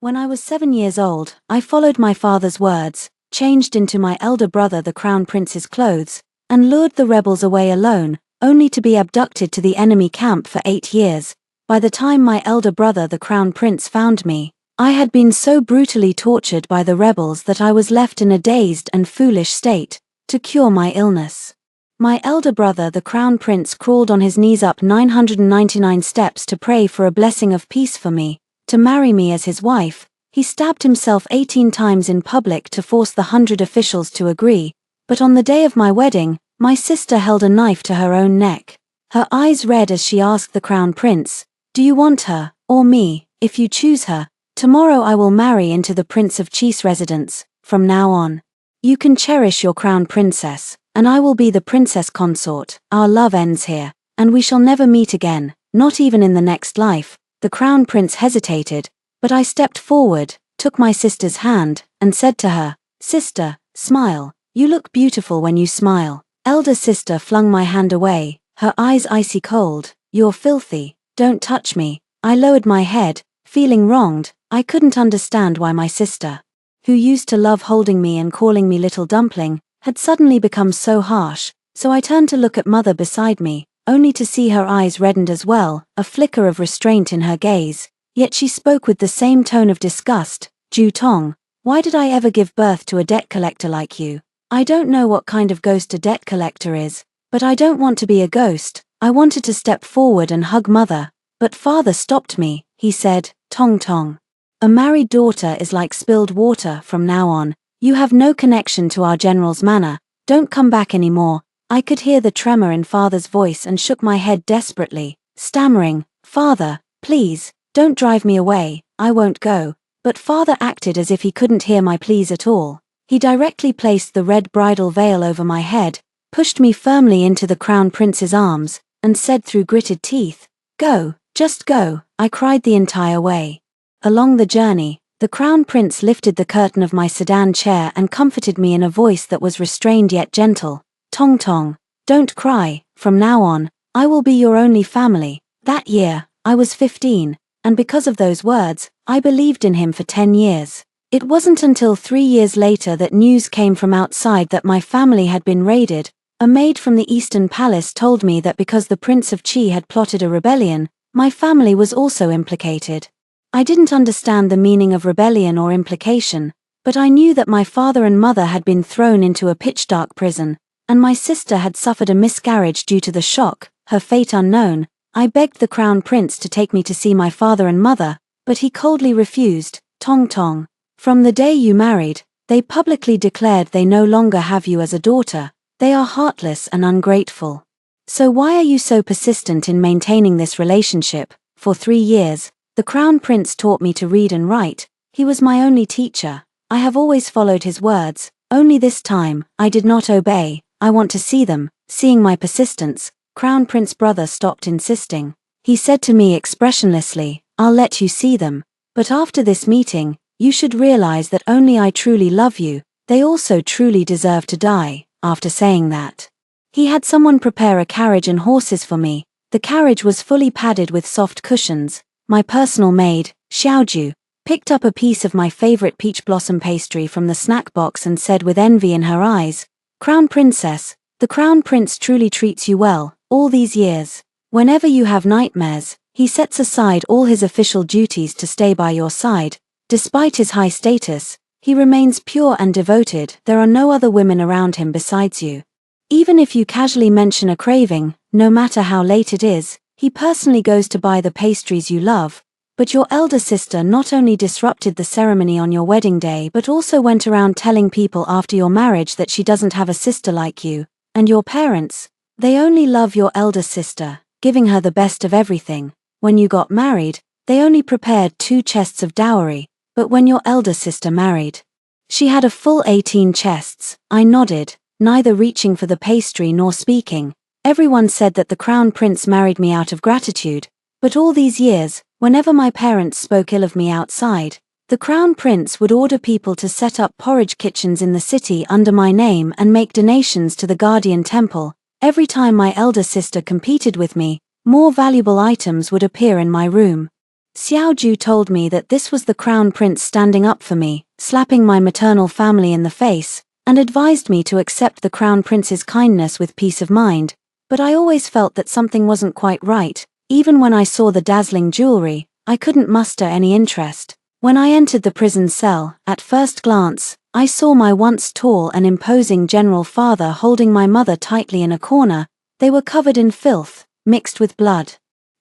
When I was 7 years old, I followed my father's words, changed into my elder brother the Crown Prince's clothes, and lured the rebels away alone, only to be abducted to the enemy camp for 8 years. By the time my elder brother the Crown Prince found me, I had been so brutally tortured by the rebels that I was left in a dazed and foolish state. To cure my illness, my elder brother the Crown Prince crawled on his knees up 999 steps to pray for a blessing of peace for me, to marry me as his wife. He stabbed himself 18 times in public to force the 100 officials to agree, but on the day of my wedding, my sister held a knife to her own neck. Her eyes red as she asked the Crown Prince, "Do you want her, or me? If you choose her, tomorrow I will marry into the Prince of Cheese residence. From now on, you can cherish your crown princess, and I will be the princess consort. Our love ends here, and we shall never meet again, not even in the next life." The Crown Prince hesitated, but I stepped forward, took my sister's hand, and said to her, "Sister, smile. You look beautiful when you smile." Elder sister flung my hand away, her eyes icy cold. "You're filthy. Don't touch me." I lowered my head, feeling wronged. I couldn't understand why my sister, who used to love holding me and calling me little dumpling, had suddenly become so harsh, so I turned to look at mother beside me, only to see her eyes reddened as well, a flicker of restraint in her gaze, yet she spoke with the same tone of disgust. "Ju Tong, why did I ever give birth to a debt collector like you? I don't know what kind of ghost a debt collector is, but I don't want to be a ghost." I wanted to step forward and hug mother, but father stopped me. He said, "Tong Tong, a married daughter is like spilled water from now on. You have no connection to our general's manor. Don't come back anymore." I could hear the tremor in father's voice and shook my head desperately, stammering, "Father, please, don't drive me away, I won't go." But father acted as if he couldn't hear my pleas at all. He directly placed the red bridal veil over my head, pushed me firmly into the Crown Prince's arms, and said through gritted teeth, "Go, just go." I cried the entire way. Along the journey, the Crown Prince lifted the curtain of my sedan chair and comforted me in a voice that was restrained yet gentle. "Tong Tong, don't cry. From now on, I will be your only family." That year, I was 15, and because of those words, I believed in him for 10 years. It wasn't until 3 years later that news came from outside that my family had been raided. A maid from the Eastern Palace told me that because the Prince of Qi had plotted a rebellion, my family was also implicated. I didn't understand the meaning of rebellion or implication, but I knew that my father and mother had been thrown into a pitch-dark prison, and my sister had suffered a miscarriage due to the shock, her fate unknown. I begged the Crown Prince to take me to see my father and mother, but he coldly refused. "Tong Tong, from the day you married, they publicly declared they no longer have you as a daughter. They are heartless and ungrateful. So why are you so persistent in maintaining this relationship?" For 3 years, the Crown Prince taught me to read and write. He was my only teacher. I have always followed his words, only this time, I did not obey. "I want to see them." Seeing my persistence, Crown Prince brother stopped insisting. He said to me expressionlessly, "I'll let you see them, but after this meeting, you should realize that only I truly love you. They also truly deserve to die." After saying that, he had someone prepare a carriage and horses for me. The carriage was fully padded with soft cushions. My personal maid, Xiaoju, picked up a piece of my favorite peach blossom pastry from the snack box and said with envy in her eyes, "Crown Princess, the Crown Prince truly treats you well. All these years, whenever you have nightmares, he sets aside all his official duties to stay by your side. Despite his high status, he remains pure and devoted. There are no other women around him besides you. Even if you casually mention a craving, no matter how late it is, he personally goes to buy the pastries you love." But your elder sister not only disrupted the ceremony on your wedding day but also went around telling people after your marriage that she doesn't have a sister like you, and your parents, they only love your elder sister, giving her the best of everything. When you got married, they only prepared 2 chests of dowry, but when your elder sister married, she had a full 18 chests. I nodded, neither reaching for the pastry nor speaking. Everyone said that the Crown Prince married me out of gratitude, but all these years, whenever my parents spoke ill of me outside, the Crown Prince would order people to set up porridge kitchens in the city under my name and make donations to the Guardian Temple. Every time my elder sister competed with me, more valuable items would appear in my room. Xiaoju told me that this was the crown prince standing up for me, slapping my maternal family in the face, and advised me to accept the crown prince's kindness with peace of mind. But I always felt that something wasn't quite right. Even when I saw the dazzling jewelry, I couldn't muster any interest. When I entered the prison cell, at first glance, I saw my once tall and imposing general father holding my mother tightly in a corner. They were covered in filth, mixed with blood.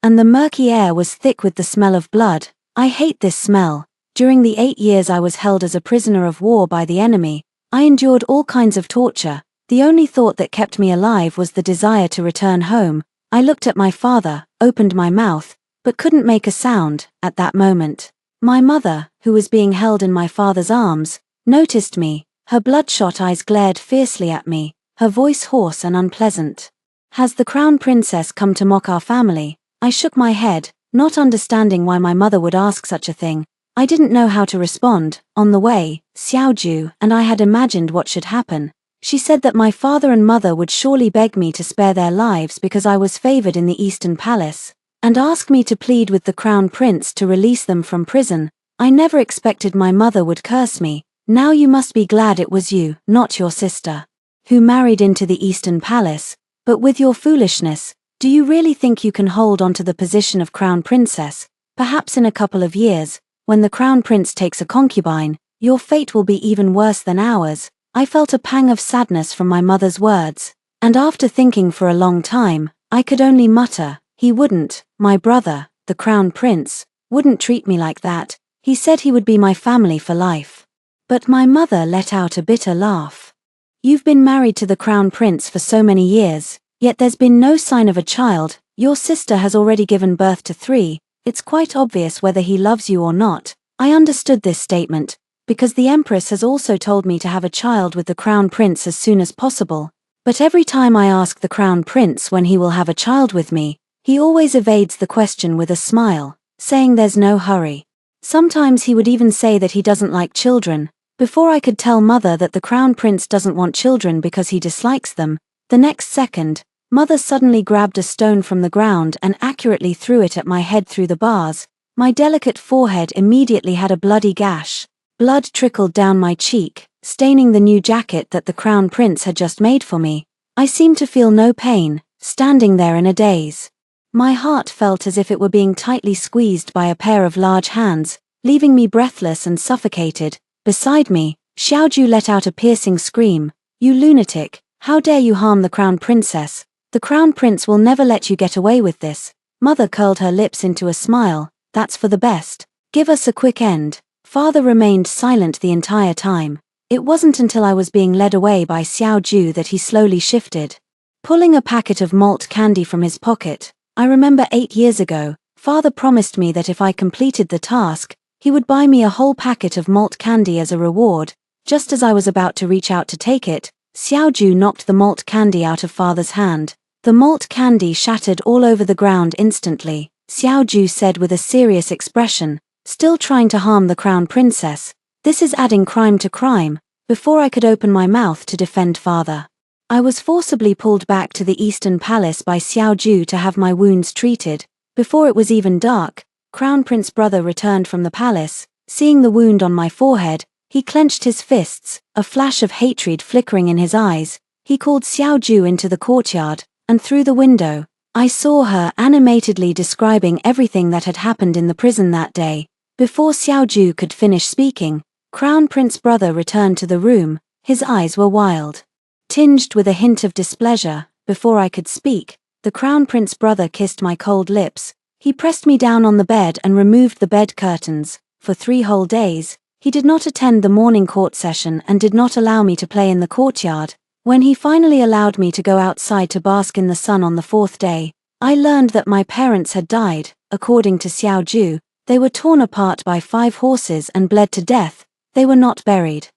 And the murky air was thick with the smell of blood. I hate this smell. During the 8 years I was held as a prisoner of war by the enemy, I endured all kinds of torture. The only thought that kept me alive was the desire to return home. I looked at my father, opened my mouth, but couldn't make a sound. At that moment, my mother, who was being held in my father's arms, noticed me. Her bloodshot eyes glared fiercely at me, her voice hoarse and unpleasant. "Has the crown princess come to mock our family?" I shook my head, not understanding why my mother would ask such a thing. I didn't know how to respond. On the way, Xiaoju and I had imagined what should happen. She said that my father and mother would surely beg me to spare their lives because I was favored in the Eastern Palace, and ask me to plead with the crown prince to release them from prison. I never expected my mother would curse me. "Now you must be glad it was you, not your sister, who married into the Eastern Palace. But with your foolishness, do you really think you can hold on to the position of crown princess? Perhaps in a couple of years, when the crown prince takes a concubine, your fate will be even worse than ours." I felt a pang of sadness from my mother's words, and after thinking for a long time, I could only mutter, "He wouldn't, my brother, the crown prince, wouldn't treat me like that. He said he would be my family for life." But my mother let out a bitter laugh. "You've been married to the crown prince for so many years, yet there's been no sign of a child. Your sister has already given birth to 3. It's quite obvious whether he loves you or not." I understood this statement, because the Empress has also told me to have a child with the crown prince as soon as possible. But every time I ask the crown prince when he will have a child with me, he always evades the question with a smile, saying there's no hurry. Sometimes he would even say that he doesn't like children. Before I could tell mother that the crown prince doesn't want children because he dislikes them, the next second, mother suddenly grabbed a stone from the ground and accurately threw it at my head through the bars. My delicate forehead immediately had a bloody gash. Blood trickled down my cheek, staining the new jacket that the crown prince had just made for me. I seemed to feel no pain, standing there in a daze. My heart felt as if it were being tightly squeezed by a pair of large hands, leaving me breathless and suffocated. Beside me, Xiaoju let out a piercing scream. "You lunatic, how dare you harm the crown princess? The crown prince will never let you get away with this." Mother curled her lips into a smile. "That's for the best. Give us a quick end." Father remained silent the entire time. It wasn't until I was being led away by Xiaoju that he slowly shifted. Pulling a packet of malt candy from his pocket, I remember 8 years ago, Father promised me that if I completed the task, he would buy me a whole packet of malt candy as a reward. Just as I was about to reach out to take it, Xiaoju knocked the malt candy out of Father's hand. The malt candy shattered all over the ground instantly. Xiaoju said with a serious expression, "Still trying to harm the crown princess. This is adding crime to crime." Before I could open my mouth to defend Father, I was forcibly pulled back to the Eastern Palace by Xiaoju to have my wounds treated. Before it was even dark, Crown Prince brother returned from the palace. Seeing the wound on my forehead, he clenched his fists, a flash of hatred flickering in his eyes. He called Xiaoju into the courtyard, and through the window, I saw her animatedly describing everything that had happened in the prison that day. Before Xiaoju could finish speaking, Crown Prince brother returned to the room. His eyes were wild, tinged with a hint of displeasure. Before I could speak, the Crown Prince brother kissed my cold lips. He pressed me down on the bed and removed the bed curtains. For 3 whole days, he did not attend the morning court session and did not allow me to play in the courtyard. When he finally allowed me to go outside to bask in the sun on the 4th day, I learned that my parents had died. According to Xiaoju, they were torn apart by 5 horses and bled to death. They were not buried.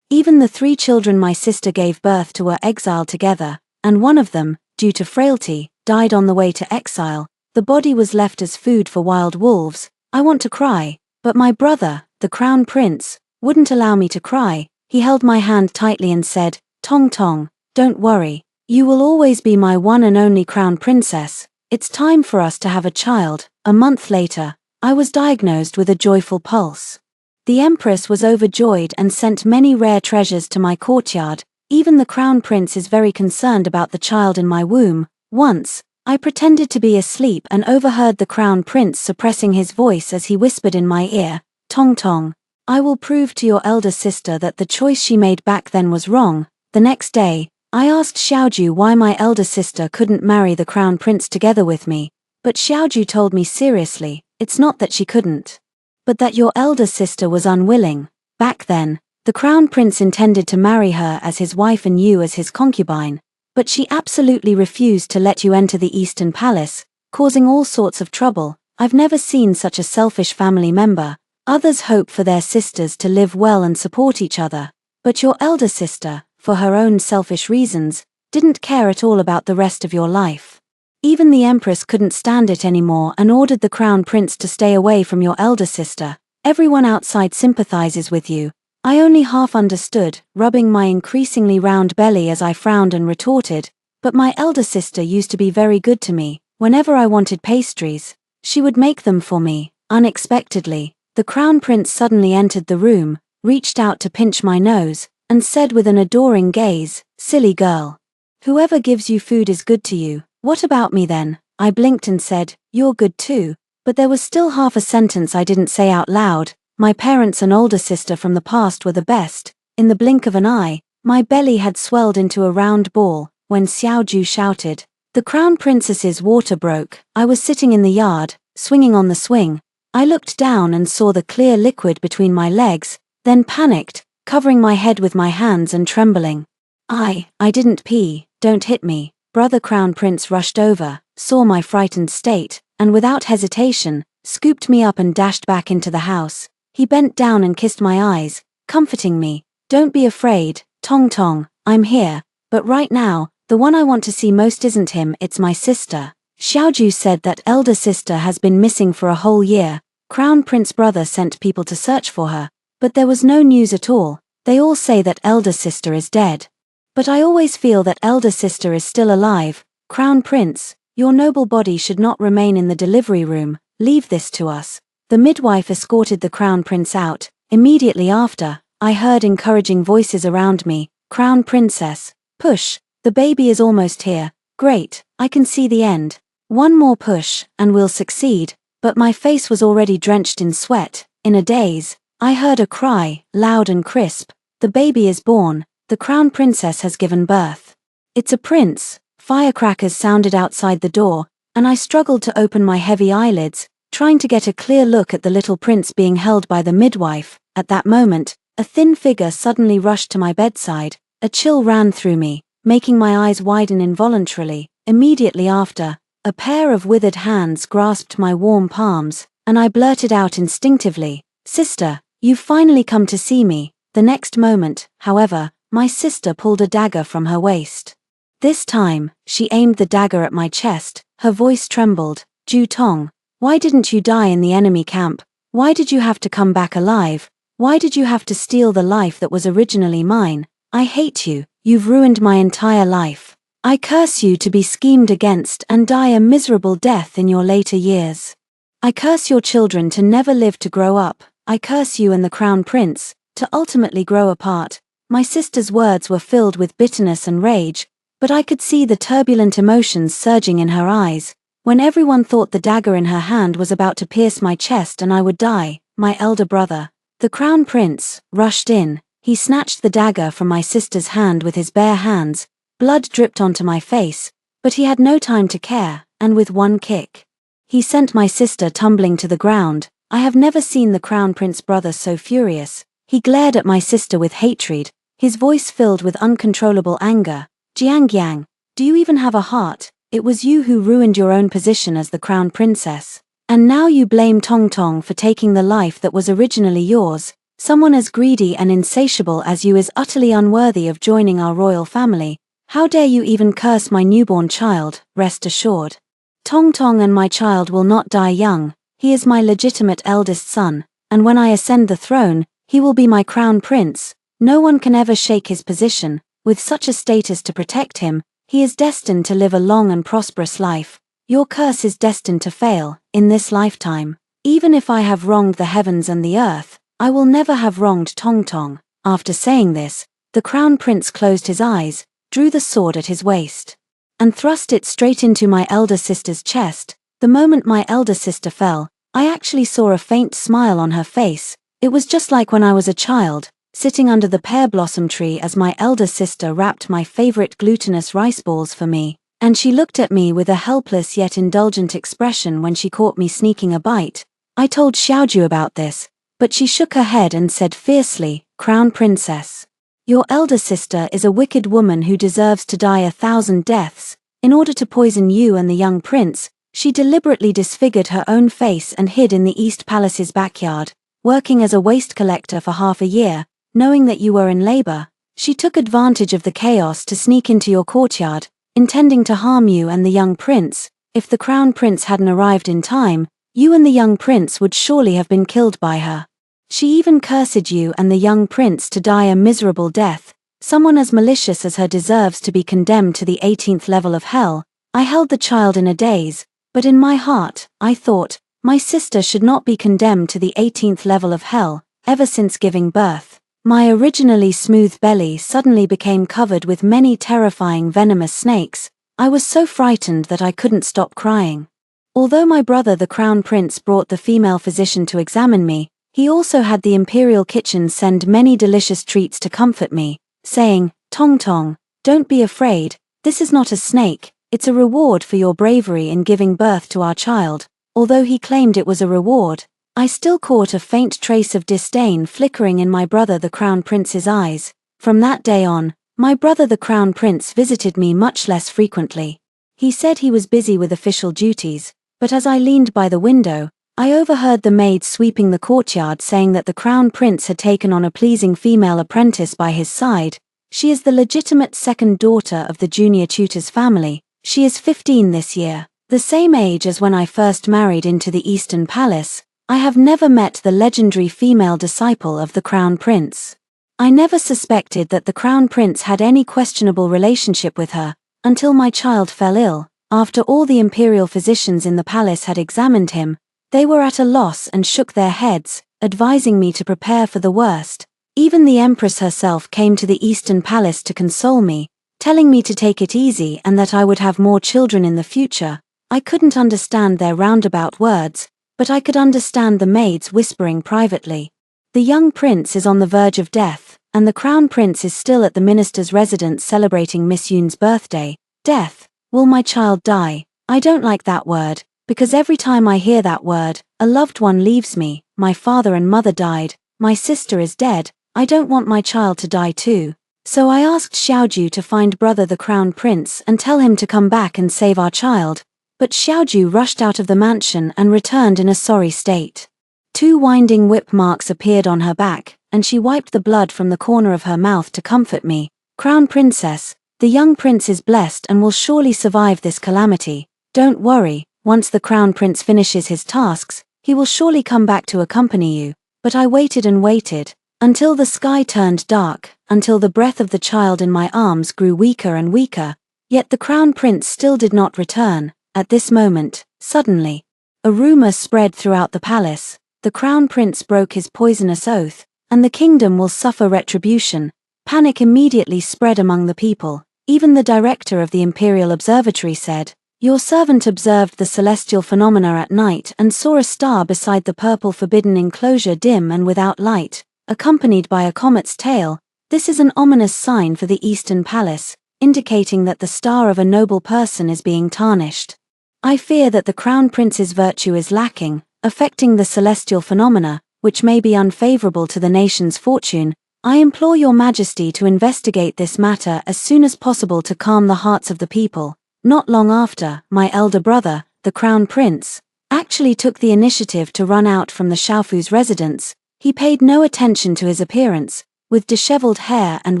Even the 3 children my sister gave birth to were exiled together, and one of them, due to frailty, died on the way to exile. The body was left as food for wild wolves. I want to cry, but my brother, the Crown Prince, wouldn't allow me to cry. He held my hand tightly and said, "Tong Tong, don't worry. You will always be my one and only Crown Princess. It's time for us to have a child." A month later, I was diagnosed with a joyful pulse. The empress was overjoyed and sent many rare treasures to my courtyard. Even the crown prince is very concerned about the child in my womb. Once, I pretended to be asleep and overheard the crown prince suppressing his voice as he whispered in my ear, "Tong Tong, I will prove to your elder sister that the choice she made back then was wrong." The next day, I asked Xiaoju why my elder sister couldn't marry the crown prince together with me, but Xiaoju told me seriously, it's not that she couldn't, but that your elder sister was unwilling. Back then, the crown prince intended to marry her as his wife and you as his concubine, but she absolutely refused to let you enter the Eastern Palace, causing all sorts of trouble. I've never seen such a selfish family member. Others hope for their sisters to live well and support each other, but your elder sister, for her own selfish reasons, didn't care at all about the rest of your life. Even the empress couldn't stand it anymore and ordered the crown prince to stay away from your elder sister. Everyone outside sympathizes with you. I only half understood, rubbing my increasingly round belly as I frowned and retorted, but my elder sister used to be very good to me. Whenever I wanted pastries, she would make them for me. Unexpectedly, the crown prince suddenly entered the room, reached out to pinch my nose, and said with an adoring gaze, "Silly girl. Whoever gives you food is good to you. What about me then?" I blinked and said, "You're good too," but there was still half a sentence I didn't say out loud. My parents and older sister from the past were the best. In the blink of an eye, my belly had swelled into a round ball, when Xiaoju shouted. The crown princess's water broke. I was sitting in the yard, swinging on the swing. I looked down and saw the clear liquid between my legs, then panicked, covering my head with my hands and trembling. I didn't pee, don't hit me." Brother Crown Prince rushed over, saw my frightened state, and without hesitation, scooped me up and dashed back into the house. He bent down and kissed my eyes, comforting me. "Don't be afraid, Tong Tong, I'm here, but right now, the one I want to see most isn't him, it's my sister." Xiaoju said that elder sister has been missing for a whole year. Crown Prince brother sent people to search for her, but there was no news at all. They all say that elder sister is dead. But I always feel that elder sister is still alive. Crown Prince, your noble body should not remain in the delivery room, leave this to us. The midwife escorted the Crown Prince out. Immediately after, I heard encouraging voices around me. "Crown Princess, push, the baby is almost here. Great, I can see the end. One more push, and we'll succeed." But my face was already drenched in sweat. In a daze, I heard a cry, loud and crisp. "The baby is born, the crown princess has given birth. It's a prince." Firecrackers sounded outside the door, and I struggled to open my heavy eyelids, trying to get a clear look at the little prince being held by the midwife. At that moment, a thin figure suddenly rushed to my bedside. A chill ran through me, making my eyes widen involuntarily. Immediately after, a pair of withered hands grasped my warm palms, and I blurted out instinctively, "Sister, you've finally come to see me." The next moment, however, my sister pulled a dagger from her waist. This time, she aimed the dagger at my chest. Her voice trembled. "Ju Tong, why didn't you die in the enemy camp? Why did you have to come back alive? Why did you have to steal the life that was originally mine? I hate you, you've ruined my entire life. I curse you to be schemed against and die a miserable death in your later years. I curse your children to never live to grow up. I curse you and the crown prince, to ultimately grow apart." My sister's words were filled with bitterness and rage, but I could see the turbulent emotions surging in her eyes. When everyone thought the dagger in her hand was about to pierce my chest and I would die, my elder brother, the crown prince, rushed in. He snatched the dagger from my sister's hand with his bare hands. Blood dripped onto my face, but he had no time to care, and with one kick, he sent my sister tumbling to the ground. I have never seen the crown prince brother so furious. He glared at my sister with hatred, his voice filled with uncontrollable anger. "Jiangyang, do you even have a heart? It was you who ruined your own position as the crown princess. And now you blame Tong Tong for taking the life that was originally yours. Someone as greedy and insatiable as you is utterly unworthy of joining our royal family. How dare you even curse my newborn child?" Rest assured, Tong Tong and my child will not die young. He is my legitimate eldest son, and when I ascend the throne, he will be my crown prince. No one can ever shake his position. With such a status to protect him, he is destined to live a long and prosperous life. Your curse is destined to fail, in this lifetime. Even if I have wronged the heavens and the earth, I will never have wronged Tong Tong." After saying this, the crown prince closed his eyes, drew the sword at his waist, and thrust it straight into my elder sister's chest. The moment my elder sister fell, I actually saw a faint smile on her face. It was just like when I was a child, sitting under the pear blossom tree as my elder sister wrapped my favorite glutinous rice balls for me, and she looked at me with a helpless yet indulgent expression when she caught me sneaking a bite. I told Xiaoju about this, but she shook her head and said fiercely, "Crown Princess, your elder sister is a wicked woman who deserves to die 1,000 deaths. In order to poison you and the young prince, she deliberately disfigured her own face and hid in the East Palace's backyard, working as a waste collector for half a year. Knowing that you were in labor, she took advantage of the chaos to sneak into your courtyard, intending to harm you and the young prince. If the crown prince hadn't arrived in time, you and the young prince would surely have been killed by her. She even cursed you and the young prince to die a miserable death. Someone as malicious as her deserves to be condemned to the 18th level of hell." I held the child in a daze, but in my heart, I thought, my sister should not be condemned to the 18th level of hell. Ever since giving birth, my originally smooth belly suddenly became covered with many terrifying venomous snakes. I was so frightened that I couldn't stop crying. Although my brother the crown prince brought the female physician to examine me, he also had the imperial kitchen send many delicious treats to comfort me, saying, "Tong Tong, don't be afraid, this is not a snake, it's a reward for your bravery in giving birth to our child." Although he claimed it was a reward, I still caught a faint trace of disdain flickering in my brother the crown prince's eyes. From that day on, my brother the crown prince visited me much less frequently. He said he was busy with official duties, but as I leaned by the window, I overheard the maid sweeping the courtyard saying that the crown prince had taken on a pleasing female apprentice by his side. She is the legitimate second daughter of the junior tutor's family. She is 15 this year, the same age as when I first married into the Eastern Palace. I have never met the legendary female disciple of the crown prince. I never suspected that the crown prince had any questionable relationship with her, until my child fell ill. After all the imperial physicians in the palace had examined him, they were at a loss and shook their heads, advising me to prepare for the worst. Even the empress herself came to the Eastern Palace to console me, telling me to take it easy and that I would have more children in the future. I couldn't understand their roundabout words, but I could understand the maids whispering privately. The young prince is on the verge of death, and the crown prince is still at the minister's residence celebrating Miss Yoon's birthday. Death. Will my child die? I don't like that word, because every time I hear that word, a loved one leaves me. My father and mother died, my sister is dead, I don't want my child to die too. So I asked Xiaoju to find brother the crown prince and tell him to come back and save our child. But Xiaoju rushed out of the mansion and returned in a sorry state. 2 winding whip marks appeared on her back, and she wiped the blood from the corner of her mouth to comfort me. "Crown Princess, the young prince is blessed and will surely survive this calamity. Don't worry, once the crown prince finishes his tasks, he will surely come back to accompany you." But I waited and waited, until the sky turned dark, until the breath of the child in my arms grew weaker and weaker, yet the crown prince still did not return. At this moment, suddenly, a rumor spread throughout the palace. The crown prince broke his poisonous oath, and the kingdom will suffer retribution. Panic immediately spread among the people. Even the director of the Imperial Observatory said, "Your servant observed the celestial phenomena at night and saw a star beside the purple forbidden enclosure dim and without light, accompanied by a comet's tail. This is an ominous sign for the Eastern Palace, indicating that the star of a noble person is being tarnished. I fear that the crown prince's virtue is lacking, affecting the celestial phenomena, which may be unfavorable to the nation's fortune. I implore your majesty to investigate this matter as soon as possible to calm the hearts of the people." Not long after, my elder brother, the crown prince, actually took the initiative to run out from the Xiaofu's residence. He paid no attention to his appearance, with disheveled hair and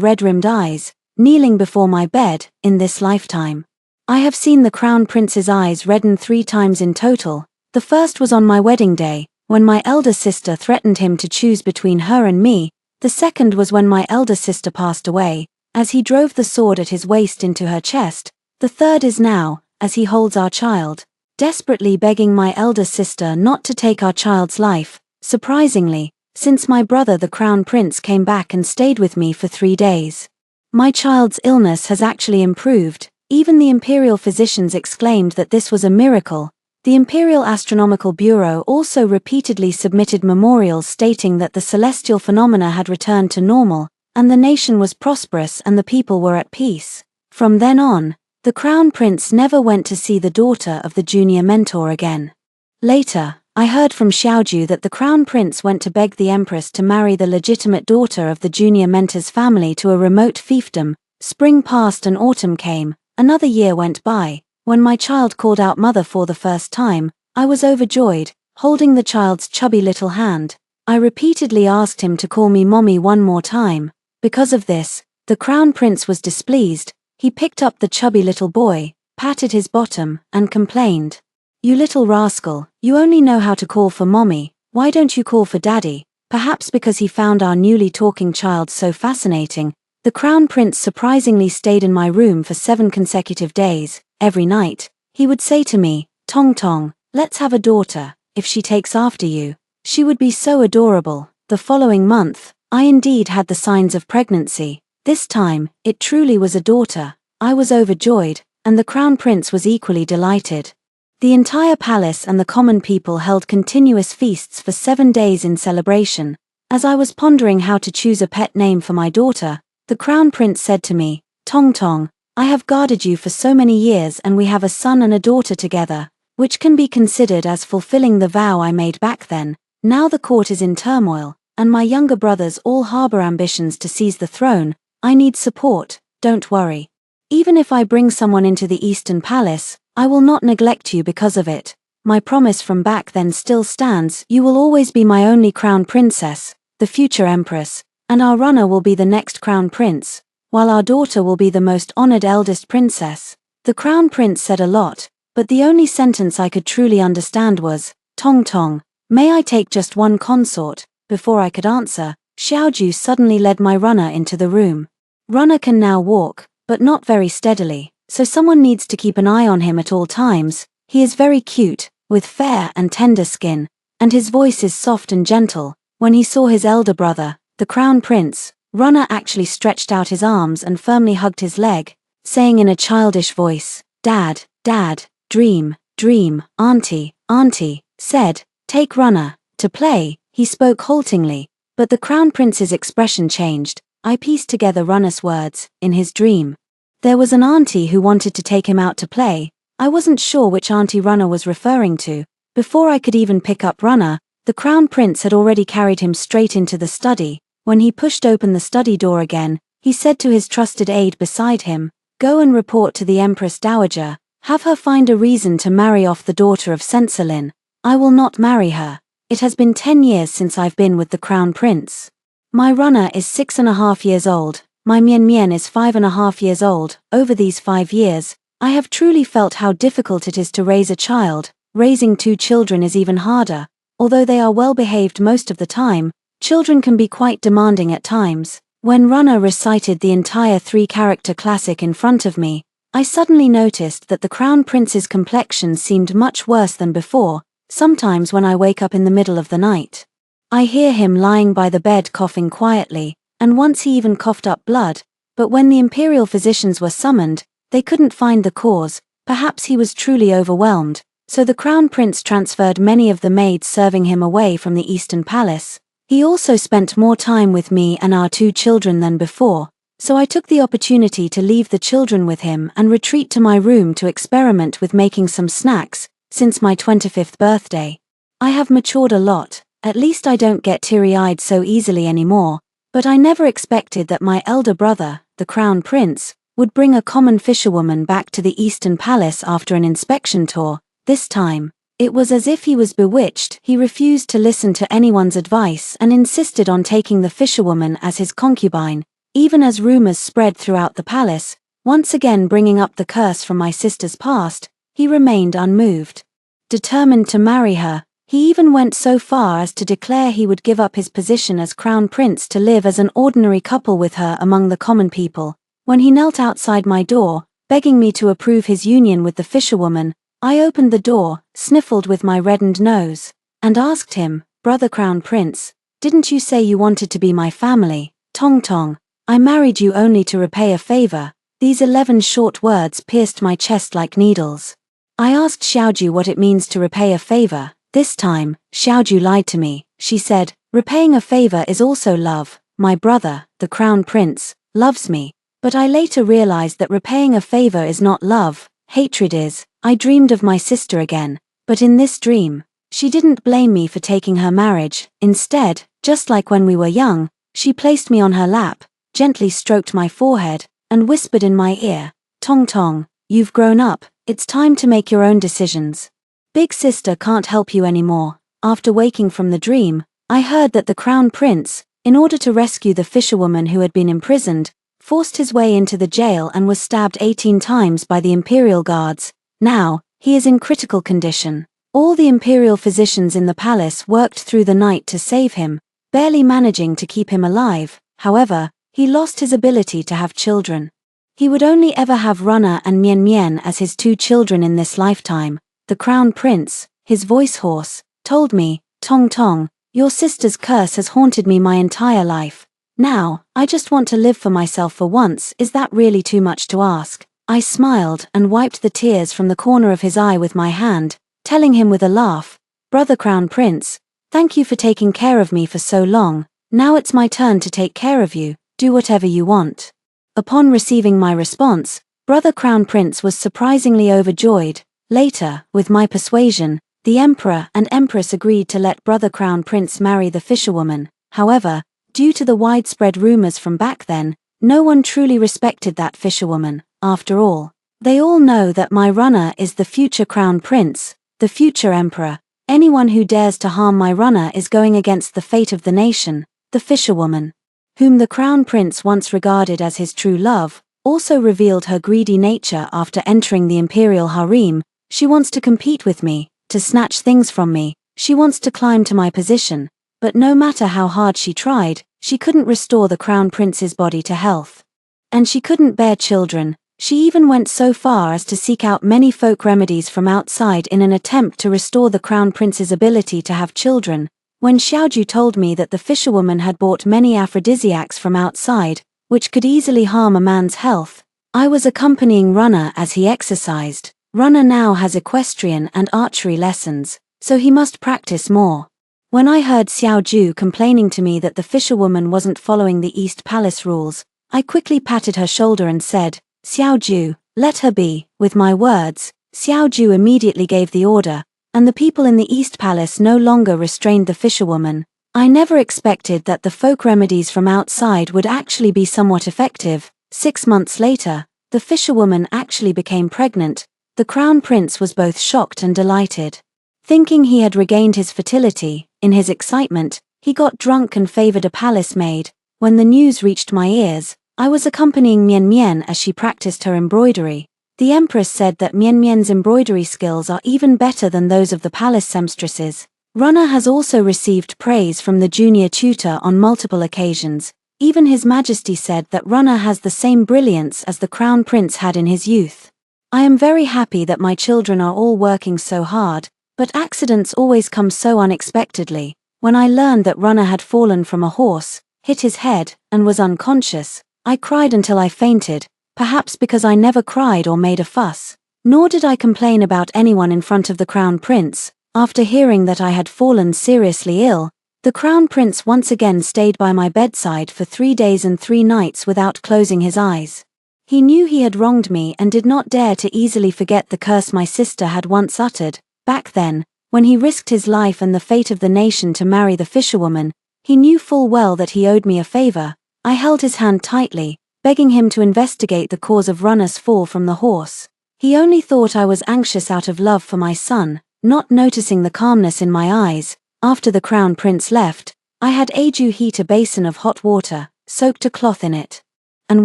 red-rimmed eyes, kneeling before my bed. In this lifetime, I have seen the crown prince's eyes redden 3 times in total. The first was on my wedding day, when my elder sister threatened him to choose between her and me. The second was when my elder sister passed away, as he drove the sword at his waist into her chest. The third is now, as he holds our child. desperately begging my elder sister not to take our child's life. Surprisingly, since my brother the Crown Prince came back and stayed with me for 3 days, my child's illness has actually improved. Even the imperial physicians exclaimed that this was a miracle. The Imperial Astronomical Bureau also repeatedly submitted memorials stating that the celestial phenomena had returned to normal, and the nation was prosperous and the people were at peace. From then on, the Crown Prince never went to see the daughter of the junior mentor again. Later, I heard from Xiaoju that the Crown Prince went to beg the Empress to marry the legitimate daughter of the junior mentor's family to a remote fiefdom. Spring passed and autumn came. Another year went by. When my child called out mother for the first time, I was overjoyed, holding the child's chubby little hand. I repeatedly asked him to call me mommy one more time. Because of this, the Crown Prince was displeased. He picked up the chubby little boy, patted his bottom, and complained, "You little rascal, you only know how to call for mommy, why don't you call for daddy?" Perhaps because he found our newly talking child so fascinating, the Crown Prince surprisingly stayed in my room for 7 consecutive days. Every night, he would say to me, "Tong Tong, let's have a daughter. If she takes after you, she would be so adorable." The following month, I indeed had the signs of pregnancy. This time, it truly was a daughter. I was overjoyed, and the Crown Prince was equally delighted. The entire palace and the common people held continuous feasts for 7 days in celebration. As I was pondering how to choose a pet name for my daughter, the Crown Prince said to me, "Tong Tong, I have guarded you for so many years and we have a son and a daughter together, which can be considered as fulfilling the vow I made back then. Now the court is in turmoil, and my younger brothers all harbor ambitions to seize the throne. I need support, don't worry. Even if I bring someone into the Eastern Palace, I will not neglect you because of it. My promise from back then still stands. You will always be my only crown princess, the future empress, and our runner will be the next crown prince, while our daughter will be the most honored eldest princess." The Crown Prince said a lot, but the only sentence I could truly understand was, "Tong Tong, may I take just one consort?" Before I could answer, Xiaoju suddenly led my runner into the room. Runner can now walk, but not very steadily, so someone needs to keep an eye on him at all times. He is very cute, with fair and tender skin, and his voice is soft and gentle. When he saw his elder brother, the Crown Prince, Runner actually stretched out his arms and firmly hugged his leg, saying in a childish voice, "Dad, Dad, dream, dream, Auntie, Auntie," said, "Take Runner to play." He spoke haltingly, but the Crown Prince's expression changed. I pieced together Runner's words, in his dream. There was an auntie who wanted to take him out to play. I wasn't sure which auntie Runner was referring to. Before I could even pick up Runner, the Crown Prince had already carried him straight into the study. When he pushed open the study door again, he said to his trusted aide beside him, "Go and report to the Empress Dowager. Have her find a reason to marry off the daughter of Senselin. I will not marry her. It has been 10 years since I've been with the Crown Prince. My runner is 6.5 years old. My Mian Mian is 5.5 years old. Over these 5 years, I have truly felt how difficult it is to raise a child. Raising 2 children is even harder. Although they are well behaved most of the time, children can be quite demanding at times." When Runner recited the entire 3-character classic in front of me, I suddenly noticed that the Crown Prince's complexion seemed much worse than before. Sometimes when I wake up in the middle of the night, I hear him lying by the bed coughing quietly, and once he even coughed up blood, but when the imperial physicians were summoned, they couldn't find the cause. Perhaps he was truly overwhelmed, so the Crown Prince transferred many of the maids serving him away from the Eastern Palace. He also spent more time with me and our 2 children than before, so I took the opportunity to leave the children with him and retreat to my room to experiment with making some snacks. Since my 25th birthday, I have matured a lot. At least I don't get teary-eyed so easily anymore, but I never expected that my elder brother, the Crown Prince, would bring a common fisherwoman back to the Eastern Palace after an inspection tour. This time, it was as if he was bewitched. He refused to listen to anyone's advice and insisted on taking the fisherwoman as his concubine, even as rumors spread throughout the palace, once again bringing up the curse from my sister's past. He remained unmoved, determined to marry her. He even went so far as to declare he would give up his position as Crown Prince to live as an ordinary couple with her among the common people. When he knelt outside my door, begging me to approve his union with the fisherwoman, I opened the door, sniffled with my reddened nose, and asked him, "Brother Crown Prince, didn't you say you wanted to be my family? Tong Tong, I married you only to repay a favor." These 11 short words pierced my chest like needles. I asked Xiaoju what it means to repay a favor. This time, Xiaoju lied to me. She said, "Repaying a favor is also love. My brother, the Crown Prince, loves me." But I later realized that repaying a favor is not love, hatred is. I dreamed of my sister again, but in this dream, she didn't blame me for taking her marriage. Instead, just like when we were young, she placed me on her lap, gently stroked my forehead, and whispered in my ear, "Tong Tong, you've grown up, it's time to make your own decisions. Big sister can't help you anymore." After waking from the dream, I heard that the Crown Prince, in order to rescue the fisherwoman who had been imprisoned, forced his way into the jail and was stabbed 18 times by the imperial guards. Now, he is in critical condition. All the imperial physicians in the palace worked through the night to save him, barely managing to keep him alive. However, he lost his ability to have children. He would only ever have Runner and Mian Mian as his 2 children in this lifetime. The Crown Prince, his voice hoarse, told me, "Tong Tong, your sister's curse has haunted me my entire life. Now, I just want to live for myself for once. Is that really too much to ask?" I smiled and wiped the tears from the corner of his eye with my hand, telling him with a laugh, "Brother Crown Prince, thank you for taking care of me for so long. Now it's my turn to take care of you. Do whatever you want." Upon receiving my response, Brother Crown Prince was surprisingly overjoyed. Later, with my persuasion, the Emperor and Empress agreed to let Brother Crown Prince marry the fisherwoman. However, due to the widespread rumors from back then, no one truly respected that fisherwoman. After all, they all know that my runner is the future Crown Prince, the future Emperor. Anyone who dares to harm my runner is going against the fate of the nation. The fisherwoman, whom the Crown Prince once regarded as his true love, also revealed her greedy nature after entering the imperial harem. She wants to compete with me, to snatch things from me. She wants to climb to my position. But no matter how hard she tried, she couldn't restore the Crown Prince's body to health. And she couldn't bear children. She even went so far as to seek out many folk remedies from outside in an attempt to restore the Crown Prince's ability to have children. When Xiaoju told me that the fisherwoman had bought many aphrodisiacs from outside, which could easily harm a man's health, I was accompanying Runner as he exercised. Runner now has equestrian and archery lessons, so he must practice more. When I heard Xiaoju complaining to me that the fisherwoman wasn't following the East Palace rules, I quickly patted her shoulder and said, "Xiaoju, let her be." With my words, Xiaoju immediately gave the order, and the people in the East Palace no longer restrained the fisherwoman. I never expected that the folk remedies from outside would actually be somewhat effective. 6 months later, the fisherwoman actually became pregnant. The Crown Prince was both shocked and delighted. Thinking he had regained his fertility, in his excitement, he got drunk and favored a palace maid. When the news reached my ears, I was accompanying Mian Mian as she practiced her embroidery. The Empress said that Mian Mian's embroidery skills are even better than those of the palace seamstresses. Runner has also received praise from the junior tutor on multiple occasions. Even His Majesty said that Runner has the same brilliance as the Crown Prince had in his youth. I am very happy that my children are all working so hard, but accidents always come so unexpectedly. When I learned that Runner had fallen from a horse, hit his head, and was unconscious, I cried until I fainted, perhaps because I never cried or made a fuss. Nor did I complain about anyone in front of the Crown Prince. After hearing that I had fallen seriously ill, the Crown Prince once again stayed by my bedside for 3 days and 3 nights without closing his eyes. He knew he had wronged me and did not dare to easily forget the curse my sister had once uttered. Back then, when he risked his life and the fate of the nation to marry the fisherwoman, he knew full well that he owed me a favor. I held his hand tightly, begging him to investigate the cause of Runner's fall from the horse. He only thought I was anxious out of love for my son, not noticing the calmness in my eyes. After the Crown Prince left, I had Aju heat a basin of hot water, soaked a cloth in it, and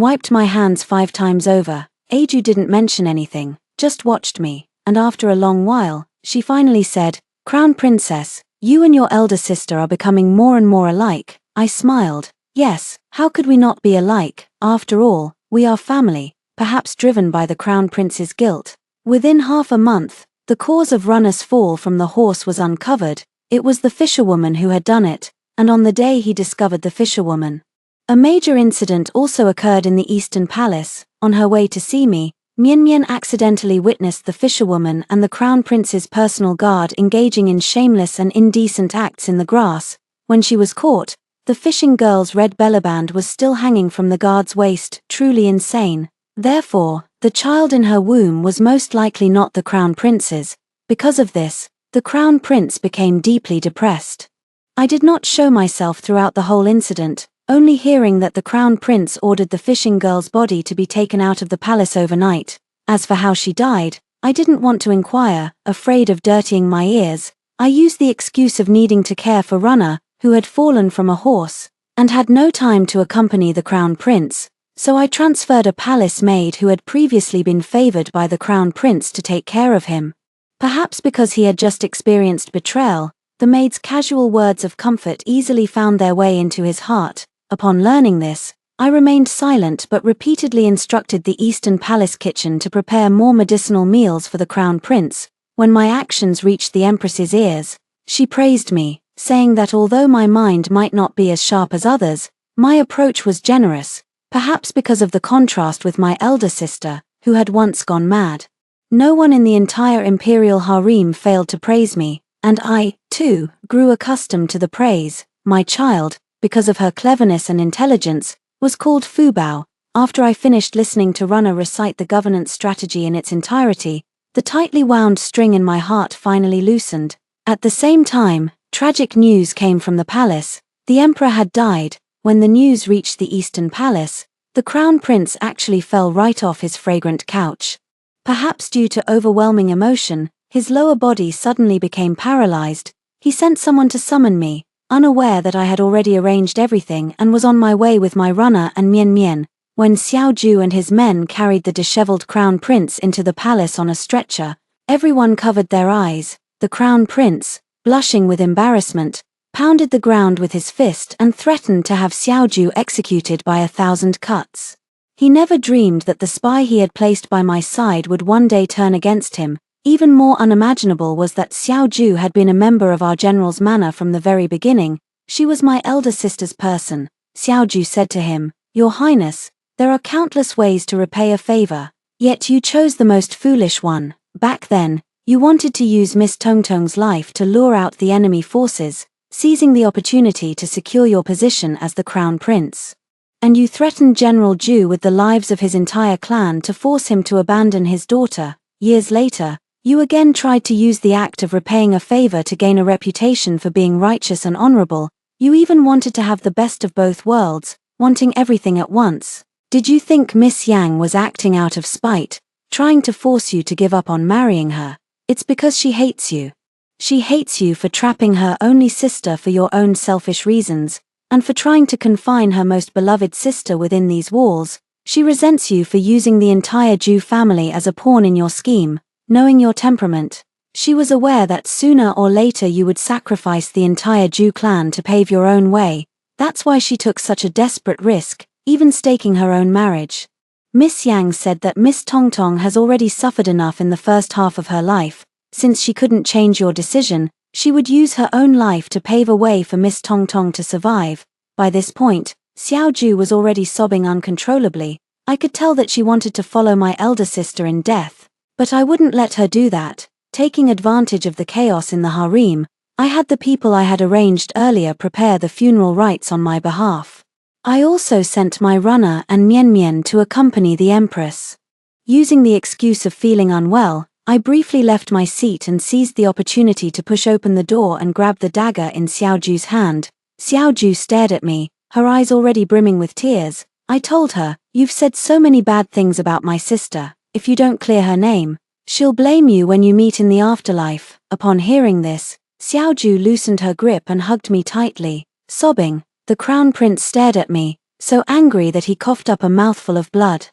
wiped my hands 5 times over. Aju didn't mention anything, just watched me, and after a long while, she finally said, "Crown Princess, you and your elder sister are becoming more and more alike." I smiled. Yes, how could we not be alike? After all, we are family, perhaps driven by the Crown Prince's guilt. Within half a month, The cause of Runner's fall from the horse was uncovered. It was the fisherwoman who had done it, and on the day he discovered the fisherwoman. A major incident also occurred in the Eastern Palace. On her way to see me, Mian Mian accidentally witnessed the fisherwoman and the Crown Prince's personal guard engaging in shameless and indecent acts in the grass. When she was caught, the fishing girl's red bellaband was still hanging from the guard's waist, truly insane. Therefore, the child in her womb was most likely not the Crown Prince's. Because of this, the Crown Prince became deeply depressed. I did not show myself throughout the whole incident, only hearing that the Crown Prince ordered the fishing girl's body to be taken out of the palace overnight. As for how she died, I didn't want to inquire, afraid of dirtying my ears. I used the excuse of needing to care for Runner, who had fallen from a horse, and had no time to accompany the Crown Prince, so I transferred a palace maid who had previously been favored by the Crown Prince to take care of him. Perhaps because he had just experienced betrayal, the maid's casual words of comfort easily found their way into his heart. Upon learning this, I remained silent but repeatedly instructed the Eastern Palace kitchen to prepare more medicinal meals for the Crown Prince. When my actions reached the Empress's ears, she praised me, saying that although my mind might not be as sharp as others, my approach was generous, perhaps because of the contrast with my elder sister, who had once gone mad. No one in the entire imperial harem failed to praise me, and I, too, grew accustomed to the praise. My child, because of her cleverness and intelligence, was called Fubao. After I finished listening to Runner recite the governance strategy in its entirety, the tightly wound string in my heart finally loosened. At the same time, tragic news came from the palace. The emperor had died. When the news reached the Eastern Palace, the Crown Prince actually fell right off his fragrant couch. Perhaps due to overwhelming emotion, his lower body suddenly became paralyzed. He sent someone to summon me, unaware that I had already arranged everything and was on my way with my Runner and Mian Mian. When Xiao Ju and his men carried the disheveled Crown Prince into the palace on a stretcher, everyone covered their eyes. The Crown Prince, blushing with embarrassment, pounded the ground with his fist and threatened to have Xiao Ju executed by 1,000 cuts. He never dreamed that the spy he had placed by my side would one day turn against him. Even more unimaginable was that Xiao Ju had been a member of our general's manor from the very beginning. She was my elder sister's person. Xiao Ju said to him, "Your Highness, there are countless ways to repay a favor, yet you chose the most foolish one. Back then, you wanted to use Miss Tongtong's life to lure out the enemy forces, seizing the opportunity to secure your position as the Crown Prince. And you threatened General Ju with the lives of his entire clan to force him to abandon his daughter. Years later, you again tried to use the act of repaying a favor to gain a reputation for being righteous and honorable. You even wanted to have the best of both worlds, wanting everything at once. Did you think Miss Yang was acting out of spite, trying to force you to give up on marrying her? It's because she hates you. She hates you for trapping her only sister for your own selfish reasons, and for trying to confine her most beloved sister within these walls. She resents you for using the entire Ju family as a pawn in your scheme. Knowing your temperament, she was aware that sooner or later you would sacrifice the entire Ju clan to pave your own way. That's why she took such a desperate risk, even staking her own marriage. Miss Yang said that Miss Tongtong has already suffered enough in the first half of her life. Since she couldn't change your decision, she would use her own life to pave a way for Miss Tongtong to survive. By this point, Xiao Ju was already sobbing uncontrollably. I could tell that she wanted to follow my elder sister in death, but I wouldn't let her do that. Taking advantage of the chaos in the harem, I had the people I had arranged earlier prepare the funeral rites on my behalf. I also sent my Runner and Mian Mian to accompany the Empress. Using the excuse of feeling unwell, I briefly left my seat and seized the opportunity to push open the door and grab the dagger in Xiao Ju's hand. Xiao Ju stared at me, her eyes already brimming with tears. I told her, "You've said so many bad things about my sister. If you don't clear her name, she'll blame you when you meet in the afterlife." Upon hearing this, Xiao Ju loosened her grip and hugged me tightly. Sobbing, the Crown Prince stared at me, so angry that he coughed up a mouthful of blood.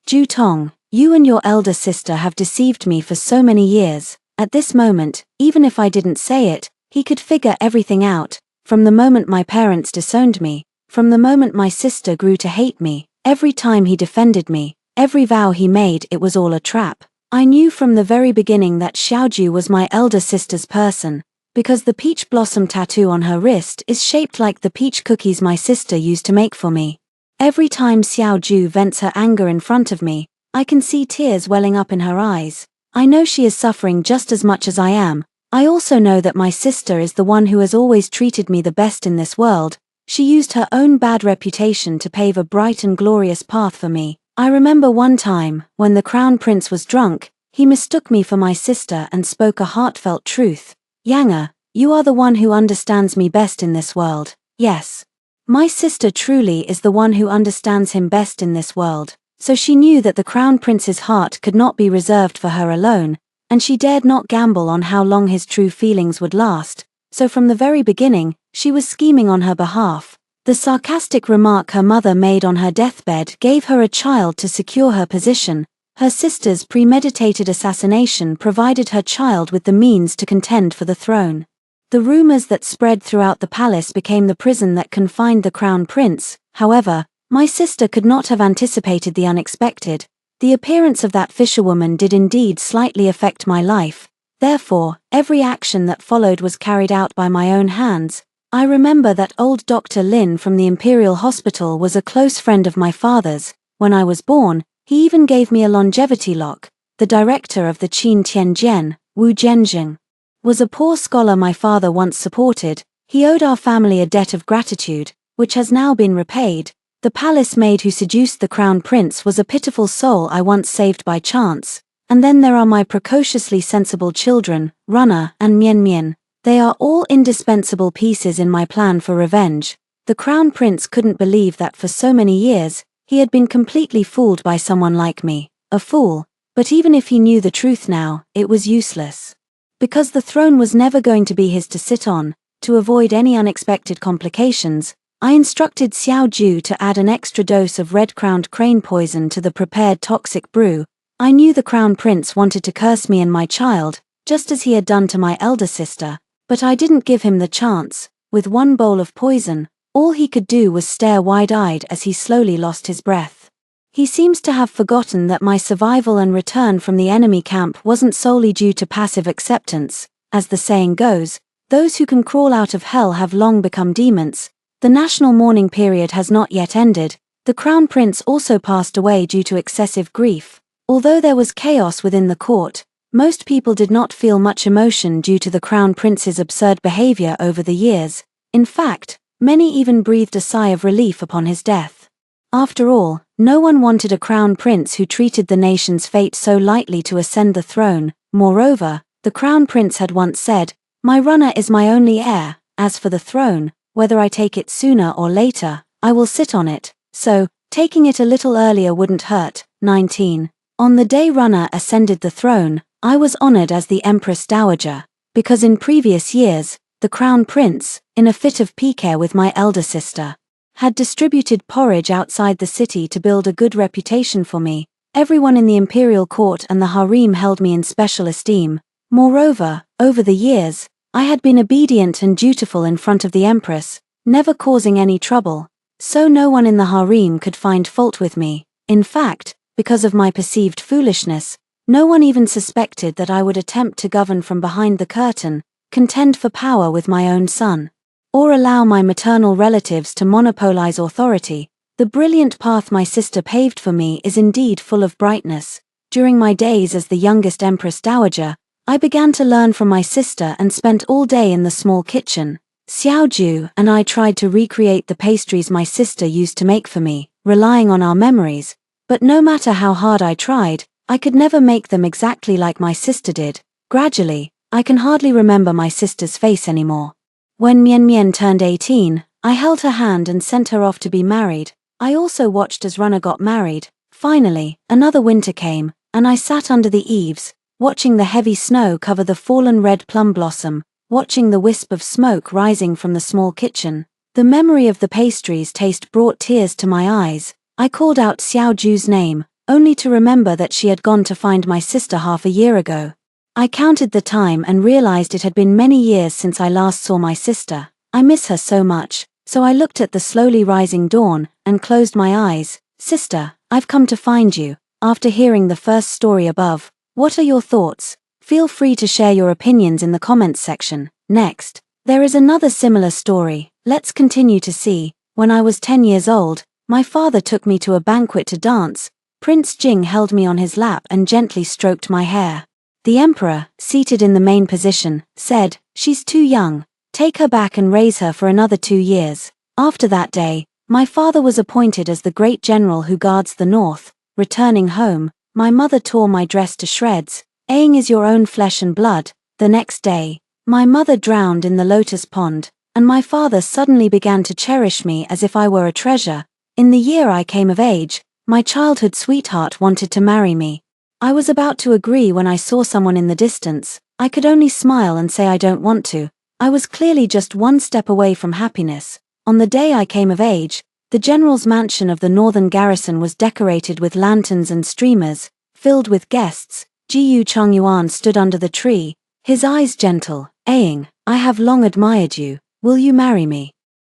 "Ju Tong, you and your elder sister have deceived me for so many years." At this moment, even if I didn't say it, he could figure everything out. From the moment my parents disowned me, from the moment my sister grew to hate me, every time he defended me, every vow he made, it was all a trap. I knew from the very beginning that Xiaoju was my elder sister's person, because the peach blossom tattoo on her wrist is shaped like the peach cookies my sister used to make for me. Every time Xiaoju vents her anger in front of me, I can see tears welling up in her eyes. I know she is suffering just as much as I am. I also know that my sister is the one who has always treated me the best in this world. She used her own bad reputation to pave a bright and glorious path for me. I remember one time, when the Crown Prince was drunk, he mistook me for my sister and spoke a heartfelt truth. Yang, you are the one who understands me best in this world. Yes. My sister truly is the one who understands him best in this world, so she knew that the Crown Prince's heart could not be reserved for her alone, and she dared not gamble on how long his true feelings would last, so from the very beginning, she was scheming on her behalf. The sarcastic remark her mother made on her deathbed gave her a child to secure her position. Her sister's premeditated assassination provided her child with the means to contend for the throne. The rumors that spread throughout the palace became the prison that confined the Crown Prince. However, my sister could not have anticipated the unexpected. The appearance of that fisherwoman did indeed slightly affect my life. Therefore, every action that followed was carried out by my own hands. I remember that old Dr. Lin from the Imperial Hospital was a close friend of my father's. When I was born, he even gave me a longevity lock. The director of the Qin Tianjian, Wu Zhenjing, was a poor scholar my father once supported. He owed our family a debt of gratitude, which has now been repaid. The palace maid who seduced the Crown Prince was a pitiful soul I once saved by chance. And then there are my precociously sensible children, Runner and Mian Mian. They are all indispensable pieces in my plan for revenge. The Crown Prince couldn't believe that for so many years, he had been completely fooled by someone like me, a fool, but even if he knew the truth now, it was useless. Because the throne was never going to be his to sit on, to avoid any unexpected complications, I instructed Xiaoju to add an extra dose of red-crowned crane poison to the prepared toxic brew. I knew the Crown Prince wanted to curse me and my child, just as he had done to my elder sister. But I didn't give him the chance. With one bowl of poison, all he could do was stare wide-eyed as he slowly lost his breath. He seems to have forgotten that my survival and return from the enemy camp wasn't solely due to passive acceptance. As the saying goes, those who can crawl out of hell have long become demons. The national mourning period has not yet ended. The Crown Prince also passed away due to excessive grief. Although there was chaos within the court, most people did not feel much emotion due to the Crown Prince's absurd behavior over the years. In fact, many even breathed a sigh of relief upon his death. After all, no one wanted a Crown Prince who treated the nation's fate so lightly to ascend the throne. Moreover, the Crown Prince had once said, "My runner is my only heir. As for the throne, whether I take it sooner or later, I will sit on it, so, taking it a little earlier wouldn't hurt." 19. On the day Runner ascended the throne, I was honored as the Empress Dowager, because in previous years, the Crown Prince, in a fit of pique with my elder sister, had distributed porridge outside the city to build a good reputation for me. Everyone in the imperial court and the harem held me in special esteem. Moreover, over the years, I had been obedient and dutiful in front of the Empress, never causing any trouble, so no one in the harem could find fault with me. In fact, because of my perceived foolishness, no one even suspected that I would attempt to govern from behind the curtain, contend for power with my own son, or allow my maternal relatives to monopolize authority. The brilliant path my sister paved for me is indeed full of brightness. During my days as the youngest Empress Dowager, I began to learn from my sister and spent all day in the small kitchen. Xiaoju and I tried to recreate the pastries my sister used to make for me, relying on our memories, but no matter how hard I tried, I could never make them exactly like my sister did. Gradually, I can hardly remember my sister's face anymore. When Mian Mian turned 18, I held her hand and sent her off to be married. I also watched as Runner got married. Finally, another winter came, and I sat under the eaves, watching the heavy snow cover the fallen red plum blossom, watching the wisp of smoke rising from the small kitchen. The memory of the pastries' taste brought tears to my eyes. I called out Xiaoju's name, only to remember that she had gone to find my sister half a year ago. I counted the time and realized it had been many years since I last saw my sister. I miss her so much, so I looked at the slowly rising dawn, and closed my eyes. "Sister, I've come to find you." After hearing the first story above, What are your thoughts? Feel free to share your opinions in the comments section. Next, there is another similar story. Let's continue to see. When I was 10 years old, my father took me to a banquet to dance. Prince Jing held me on his lap and gently stroked my hair. The emperor, seated in the main position, said, "She's too young. Take her back and raise her for another 2 years." After that day, my father was appointed as the great general who guards the north. Returning home, my mother tore my dress to shreds. Aang is your own flesh and blood. The next day, my mother drowned in the lotus pond, and my father suddenly began to cherish me as if I were a treasure. In the year I came of age, my childhood sweetheart wanted to marry me. I was about to agree when I saw someone in the distance. I could only smile and say I don't want to. I was clearly just one step away from happiness. On the day I came of age, the general's mansion of the northern garrison was decorated with lanterns and streamers, filled with guests. Jiyu Chongyuan stood under the tree, his eyes gentle. "Aang, I have long admired you. Will you marry me?"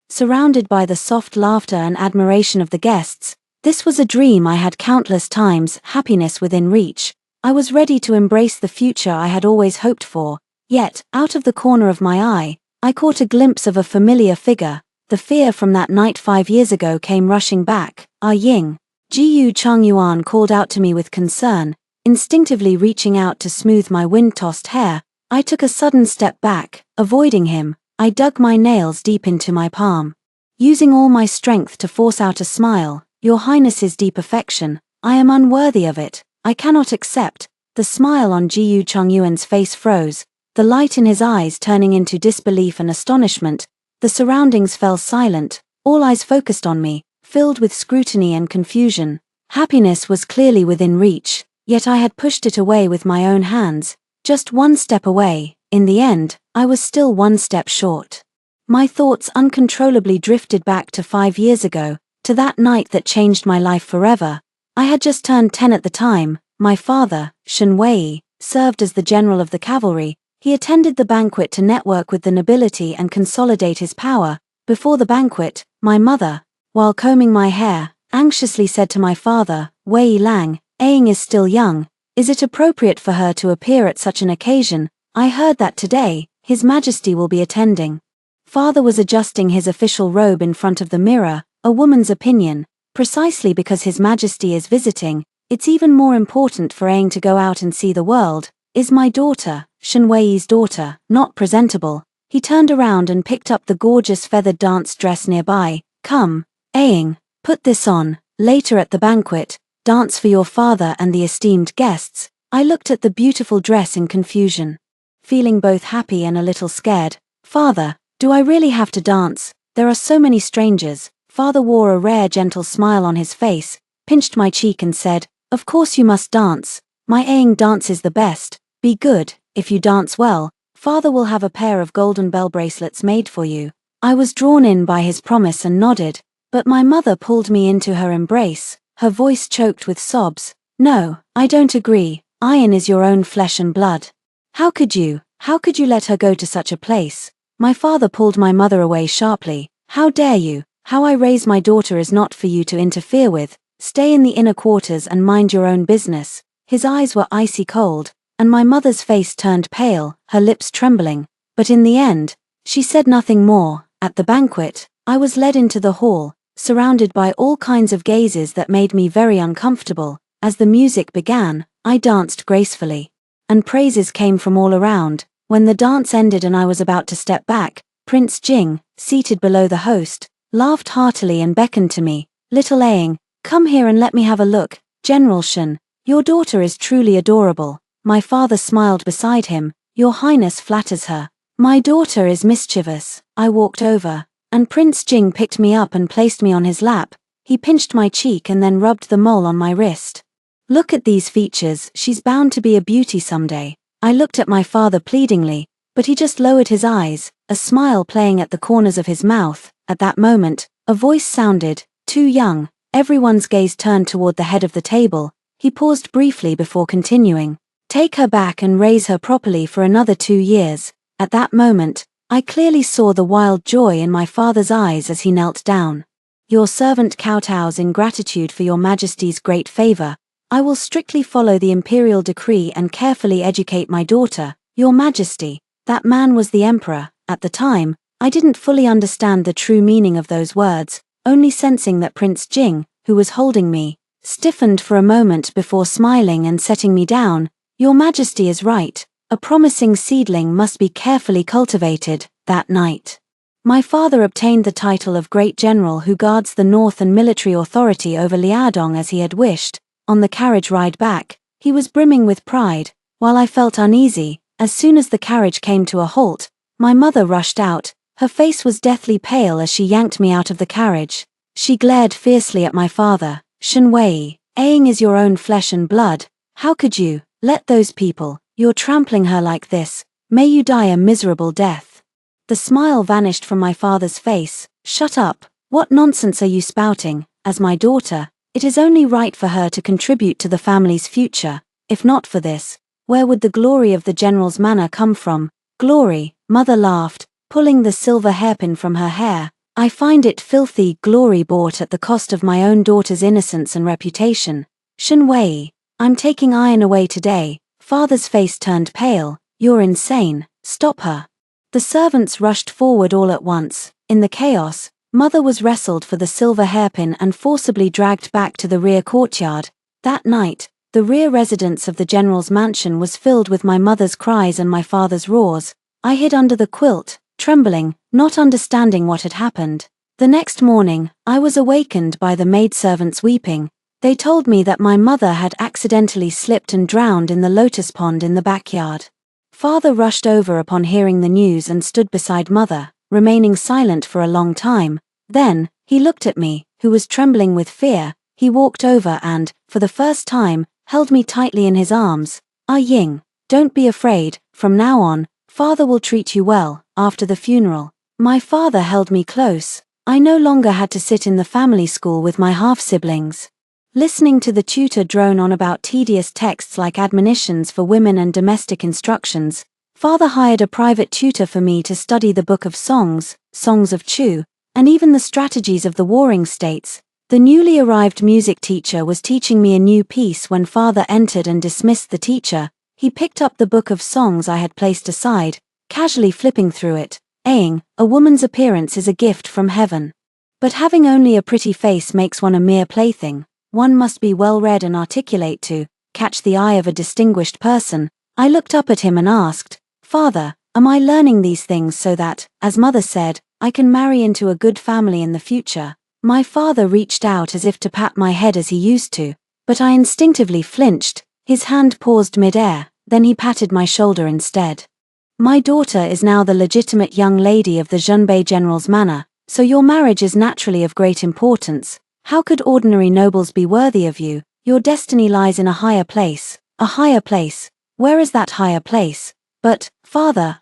Surrounded by the soft laughter and admiration of the guests, this was a dream I had countless times, happiness within reach. I was ready to embrace the future I had always hoped for. Yet, out of the corner of my eye, I caught a glimpse of a familiar figure. The fear from that night 5 years ago came rushing back. "Ah Ying." Jiyu Chongyuan called out to me with concern, instinctively reaching out to smooth my wind-tossed hair. I took a sudden step back, avoiding him. I dug my nails deep into my palm, using all my strength to force out a smile. "Your Highness's deep affection, I am unworthy of it. I cannot accept." The smile on Jiyu Chongyuan's face froze, the light in his eyes turning into disbelief and astonishment. The surroundings fell silent, all eyes focused on me, filled with scrutiny and confusion. Happiness was clearly within reach, yet I had pushed it away with my own hands, just one step away. In the end, I was still one step short. My thoughts uncontrollably drifted back to 5 years ago, to that night that changed my life forever. I had just turned 10 at the time. My father, Shen Wei, served as the general of the cavalry. He attended the banquet to network with the nobility and consolidate his power. Before the banquet, my mother, while combing my hair, anxiously said to my father, "Wei Lang, Aang is still young. Is it appropriate for her to appear at such an occasion? I heard that today, His Majesty will be attending." Father was adjusting his official robe in front of the mirror. "A woman's opinion. Precisely because His Majesty is visiting, it's even more important for Aang to go out and see the world. Is my daughter, Shen Wei's daughter, not presentable?" He turned around and picked up the gorgeous feathered dance dress nearby. "Come, Aang, put this on. Later at the banquet, dance for your father and the esteemed guests." I looked at the beautiful dress in confusion, feeling both happy and a little scared. "Father, do I really have to dance? There are so many strangers." Father wore a rare gentle smile on his face, pinched my cheek and said, "Of course you must dance. My Aang dances the best. Be good. If you dance well, Father will have a pair of golden bell bracelets made for you." I was drawn in by his promise and nodded, but my mother pulled me into her embrace, her voice choked with sobs. "No, I don't agree. Aang is your own flesh and blood. How could you let her go to such a place?" My father pulled my mother away sharply. "How dare you? How I raise my daughter is not for you to interfere with. Stay in the inner quarters and mind your own business." His eyes were icy cold, and my mother's face turned pale, her lips trembling. But in the end, she said nothing more. At the banquet, I was led into the hall, surrounded by all kinds of gazes that made me very uncomfortable. As the music began, I danced gracefully, and praises came from all around. When the dance ended and I was about to step back, Prince Jing, seated below the host, laughed heartily and beckoned to me. "Little Aang, come here and let me have a look. General Shen, your daughter is truly adorable." My father smiled beside him. "Your Highness flatters her. My daughter is mischievous." I walked over, and Prince Jing picked me up and placed me on his lap. He pinched my cheek and then rubbed the mole on my wrist. "Look at these features, she's bound to be a beauty someday." I looked at my father pleadingly, but he just lowered his eyes, a smile playing at the corners of his mouth. At that moment, a voice sounded, "Too young." Everyone's gaze turned toward the head of the table. He paused briefly before continuing. "Take her back and raise her properly for another 2 years." At that moment, I clearly saw the wild joy in my father's eyes as he knelt down. "Your servant kowtows in gratitude for your Majesty's great favor." I will strictly follow the imperial decree and carefully educate my daughter, Your Majesty." That man was the emperor. At the time, I didn't fully understand the true meaning of those words, only sensing that Prince Jing, who was holding me, stiffened for a moment before smiling and setting me down. "Your Majesty is right. A promising seedling must be carefully cultivated." That night, my father obtained the title of Great General who guards the north and military authority over Liaodong as he had wished. On the carriage ride back, he was brimming with pride, while I felt uneasy. As soon as the carriage came to a halt, my mother rushed out. Her face was deathly pale as she yanked me out of the carriage. She glared fiercely at my father. "Shen Wei, Aang is your own flesh and blood. How could you let those people? You're trampling her like this. May you die a miserable death." The smile vanished from my father's face. "Shut up. What nonsense are you spouting? As my daughter, it is only right for her to contribute to the family's future. If not for this, where would the glory of the general's manor come from?" "Glory," mother laughed, pulling the silver hairpin from her hair. "I find it filthy. Glory bought at the cost of my own daughter's innocence and reputation. Shen Wei, I'm taking iron away today." Father's face turned pale. "You're insane. Stop her." The servants rushed forward all at once. In the chaos, mother was wrestled for the silver hairpin and forcibly dragged back to the rear courtyard. That night, the rear residence of the general's mansion was filled with my mother's cries and my father's roars. I hid under the quilt, trembling, not understanding what had happened. The next morning, I was awakened by the maidservants weeping. They told me that my mother had accidentally slipped and drowned in the lotus pond in the backyard. Father rushed over upon hearing the news and stood beside mother, remaining silent for a long time. Then, he looked at me, who was trembling with fear. He walked over and, for the first time, held me tightly in his arms. "Ah Ying, don't be afraid. From now on, father will treat you well." After the funeral, my father held me close. I no longer had to sit in the family school with my half-siblings, listening to the tutor drone on about tedious texts like admonitions for women and domestic instructions. Father hired a private tutor for me to study the Book of Songs, Songs of Chu, and even the strategies of the warring states. The newly arrived music teacher was teaching me a new piece when father entered and dismissed the teacher. He picked up the book of songs I had placed aside, casually flipping through it. "Aang, a woman's appearance is a gift from heaven. But having only a pretty face makes one a mere plaything. One must be well-read and articulate to catch the eye of a distinguished person." I looked up at him and asked, "Father, am I learning these things so that, as mother said, I can marry into a good family in the future?" My father reached out as if to pat my head as he used to, but I instinctively flinched. His hand paused mid-air, then he patted my shoulder instead. "My daughter is now the legitimate young lady of the Zhenbei General's manor, so your marriage is naturally of great importance. How could ordinary nobles be worthy of you? Your destiny lies in a higher place." "A higher place? Where is that higher place?" "But, father,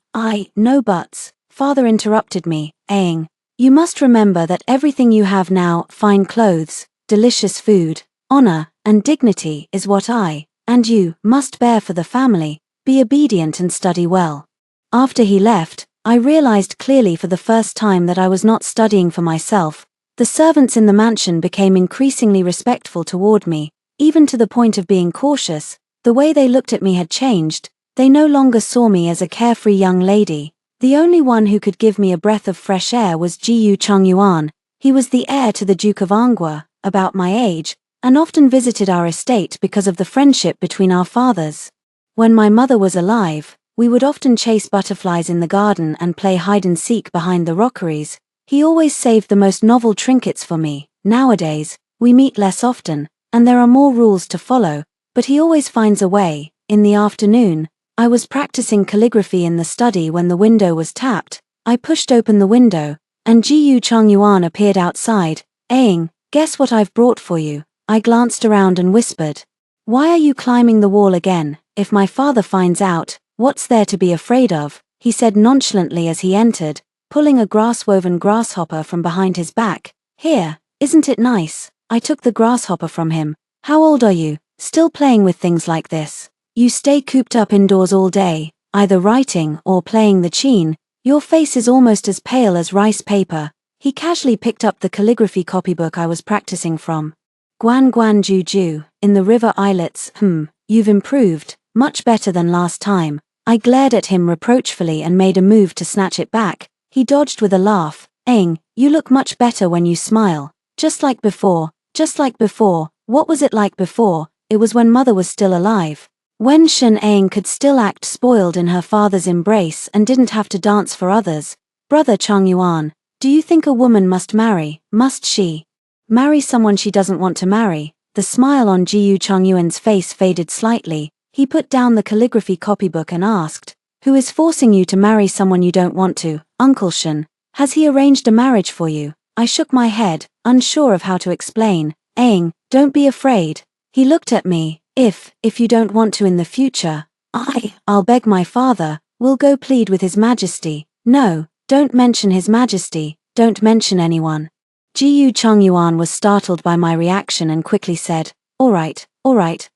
no buts." Father interrupted me. "Aang, you must remember that everything you have now, fine clothes, delicious food, honor, and dignity, is what I, and you, must bear for the family. Be obedient and study well." After he left, I realized clearly for the first time that I was not studying for myself. The servants in the mansion became increasingly respectful toward me, even to the point of being cautious. The way they looked at me had changed. They no longer saw me as a carefree young lady. The only one who could give me a breath of fresh air was Jiyu Chongyuan. He was the heir to the Duke of Anghua, about my age, and often visited our estate because of the friendship between our fathers. When my mother was alive, we would often chase butterflies in the garden and play hide-and-seek behind the rockeries. He always saved the most novel trinkets for me. Nowadays, we meet less often, and there are more rules to follow, but he always finds a way. In the afternoon, I was practicing calligraphy in the study when the window was tapped. I pushed open the window, and Jiyu Chongyuan appeared outside. "Aang, guess what I've brought for you?" I glanced around and whispered, "Why are you climbing the wall again? If my father finds out, what's there to be afraid of?" he said nonchalantly as he entered, pulling a grass-woven grasshopper from behind his back. "Here, isn't it nice?" I took the grasshopper from him. "How old are you? Still playing with things like this? You stay cooped up indoors all day, either writing or playing the qin. Your face is almost as pale as rice paper." He casually picked up the calligraphy copybook I was practicing from. Guan Guan Ju Ju, in the river islets, you've improved, much better than last time. I glared at him reproachfully and made a move to snatch it back. He dodged with a laugh. Aang, you look much better when you smile. Just like before, just like before. What was it like before? It was when mother was still alive. When Shen Aang could still act spoiled in her father's embrace and didn't have to dance for others. Brother Chongyuan, do you think a woman must marry? Must she marry someone she doesn't want to marry? The smile on Jiyu Chongyuan's face faded slightly. He put down the calligraphy copybook and asked, who is forcing you to marry someone you don't want to? Uncle Shen, has he arranged a marriage for you? I shook my head, unsure of how to explain. Aang, don't be afraid. He looked at me. If you don't want to in the future, I'll beg my father, we'll go plead with His Majesty. No, don't mention His Majesty, don't mention anyone. Jiyu Chongyuan was startled by my reaction and quickly said, all right,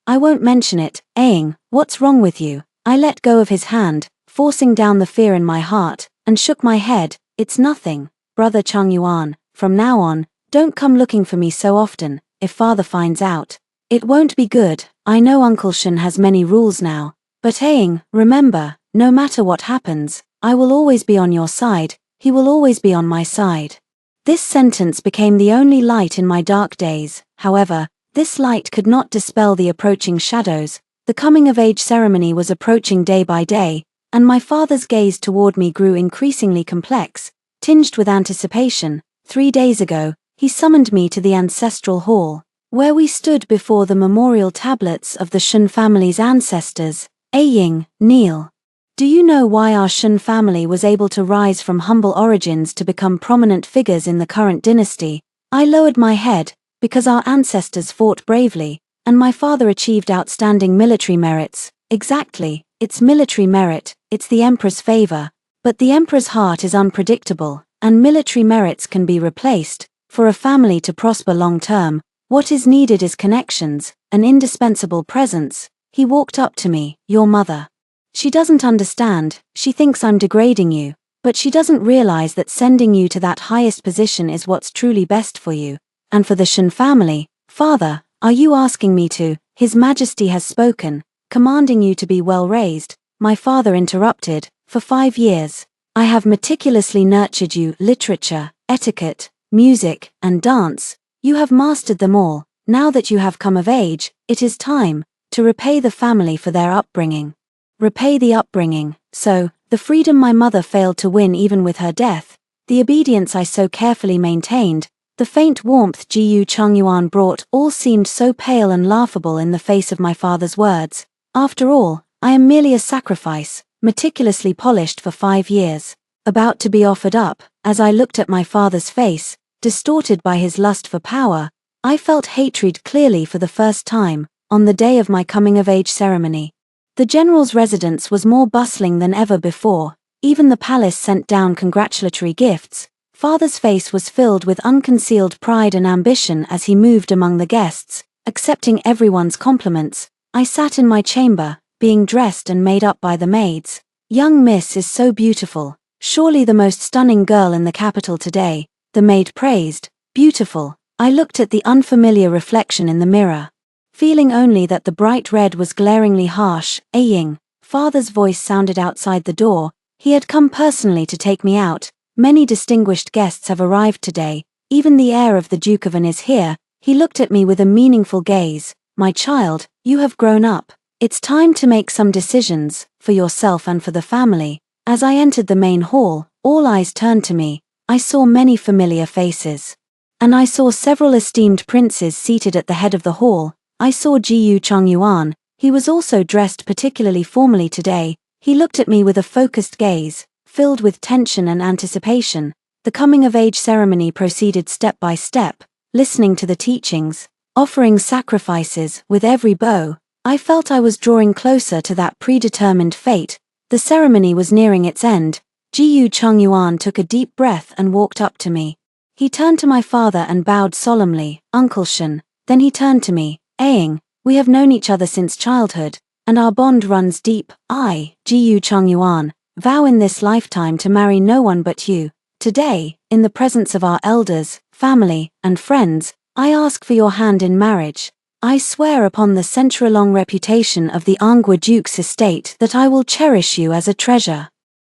I won't mention it. Aang, what's wrong with you? I let go of his hand, forcing down the fear in my heart, and shook my head. It's nothing. Brother Chongyuan, from now on, don't come looking for me so often. If father finds out, it won't be good. I know Uncle Shen has many rules now, but Aang, remember, no matter what happens, I will always be on your side. He will always be on my side. This sentence became the only light in my dark days. However, this light could not dispel the approaching shadows. The coming-of-age ceremony was approaching day by day, and my father's gaze toward me grew increasingly complex, tinged with anticipation. 3 days ago, he summoned me to the ancestral hall, where we stood before the memorial tablets of the Shen family's ancestors. Aang, kneel. Do you know why our Shen family was able to rise from humble origins to become prominent figures in the current dynasty? I lowered my head, because our ancestors fought bravely, and my father achieved outstanding military merits. Exactly, it's military merit, it's the emperor's favor. But the emperor's heart is unpredictable, and military merits can be replaced. For a family to prosper long-term, what is needed is connections, an indispensable presence. He walked up to me. Your mother. She doesn't understand, she thinks I'm degrading you, but she doesn't realize that sending you to that highest position is what's truly best for you. And for the Shen family, father, are you asking me to? His Majesty has spoken, commanding you to be well raised. My father interrupted. For 5 years, I have meticulously nurtured you. Literature, etiquette, music, and dance. You have mastered them all. Now that you have come of age, it is time to repay the family for their upbringing. Repay the upbringing. So, the freedom my mother failed to win even with her death, the obedience I so carefully maintained, the faint warmth Jiyu Chongyuan brought, all seemed so pale and laughable in the face of my father's words. After all, I am merely a sacrifice, meticulously polished for 5 years, about to be offered up. As I looked at my father's face, distorted by his lust for power, I felt hatred clearly for the first time, on the day of my coming-of-age ceremony. The general's residence was more bustling than ever before. Even the palace sent down congratulatory gifts. Father's face was filled with unconcealed pride and ambition as he moved among the guests, accepting everyone's compliments. I sat in my chamber, being dressed and made up by the maids. Young Miss is so beautiful, surely the most stunning girl in the capital today, the maid praised. Beautiful. I looked at the unfamiliar reflection in the mirror, feeling only that the bright red was glaringly harsh. Aang, father's voice sounded outside the door. He had come personally to take me out. Many distinguished guests have arrived today. Even the heir of the Duke of An is here. He looked at me with a meaningful gaze. My child, you have grown up. It's time to make some decisions, for yourself and for the family. As I entered the main hall, all eyes turned to me. I saw many familiar faces. And I saw several esteemed princes seated at the head of the hall. I saw Jiyu Chongyuan. He was also dressed particularly formally today. He looked at me with a focused gaze, filled with tension and anticipation. The coming-of-age ceremony proceeded step by step, listening to the teachings, offering sacrifices. With every bow, I felt I was drawing closer to that predetermined fate. The ceremony was nearing its end. Jiyu Chongyuan took a deep breath and walked up to me. He turned to my father and bowed solemnly. Uncle Shen. Then he turned to me. Aang, we have known each other since childhood, and our bond runs deep. I, Jiyu Chongyuan, vow in this lifetime to marry no one but you. Today, in the presence of our elders, family, and friends, I ask for your hand in marriage. I swear upon the century-long reputation of the Angua Duke's estate that I will cherish you as a treasure,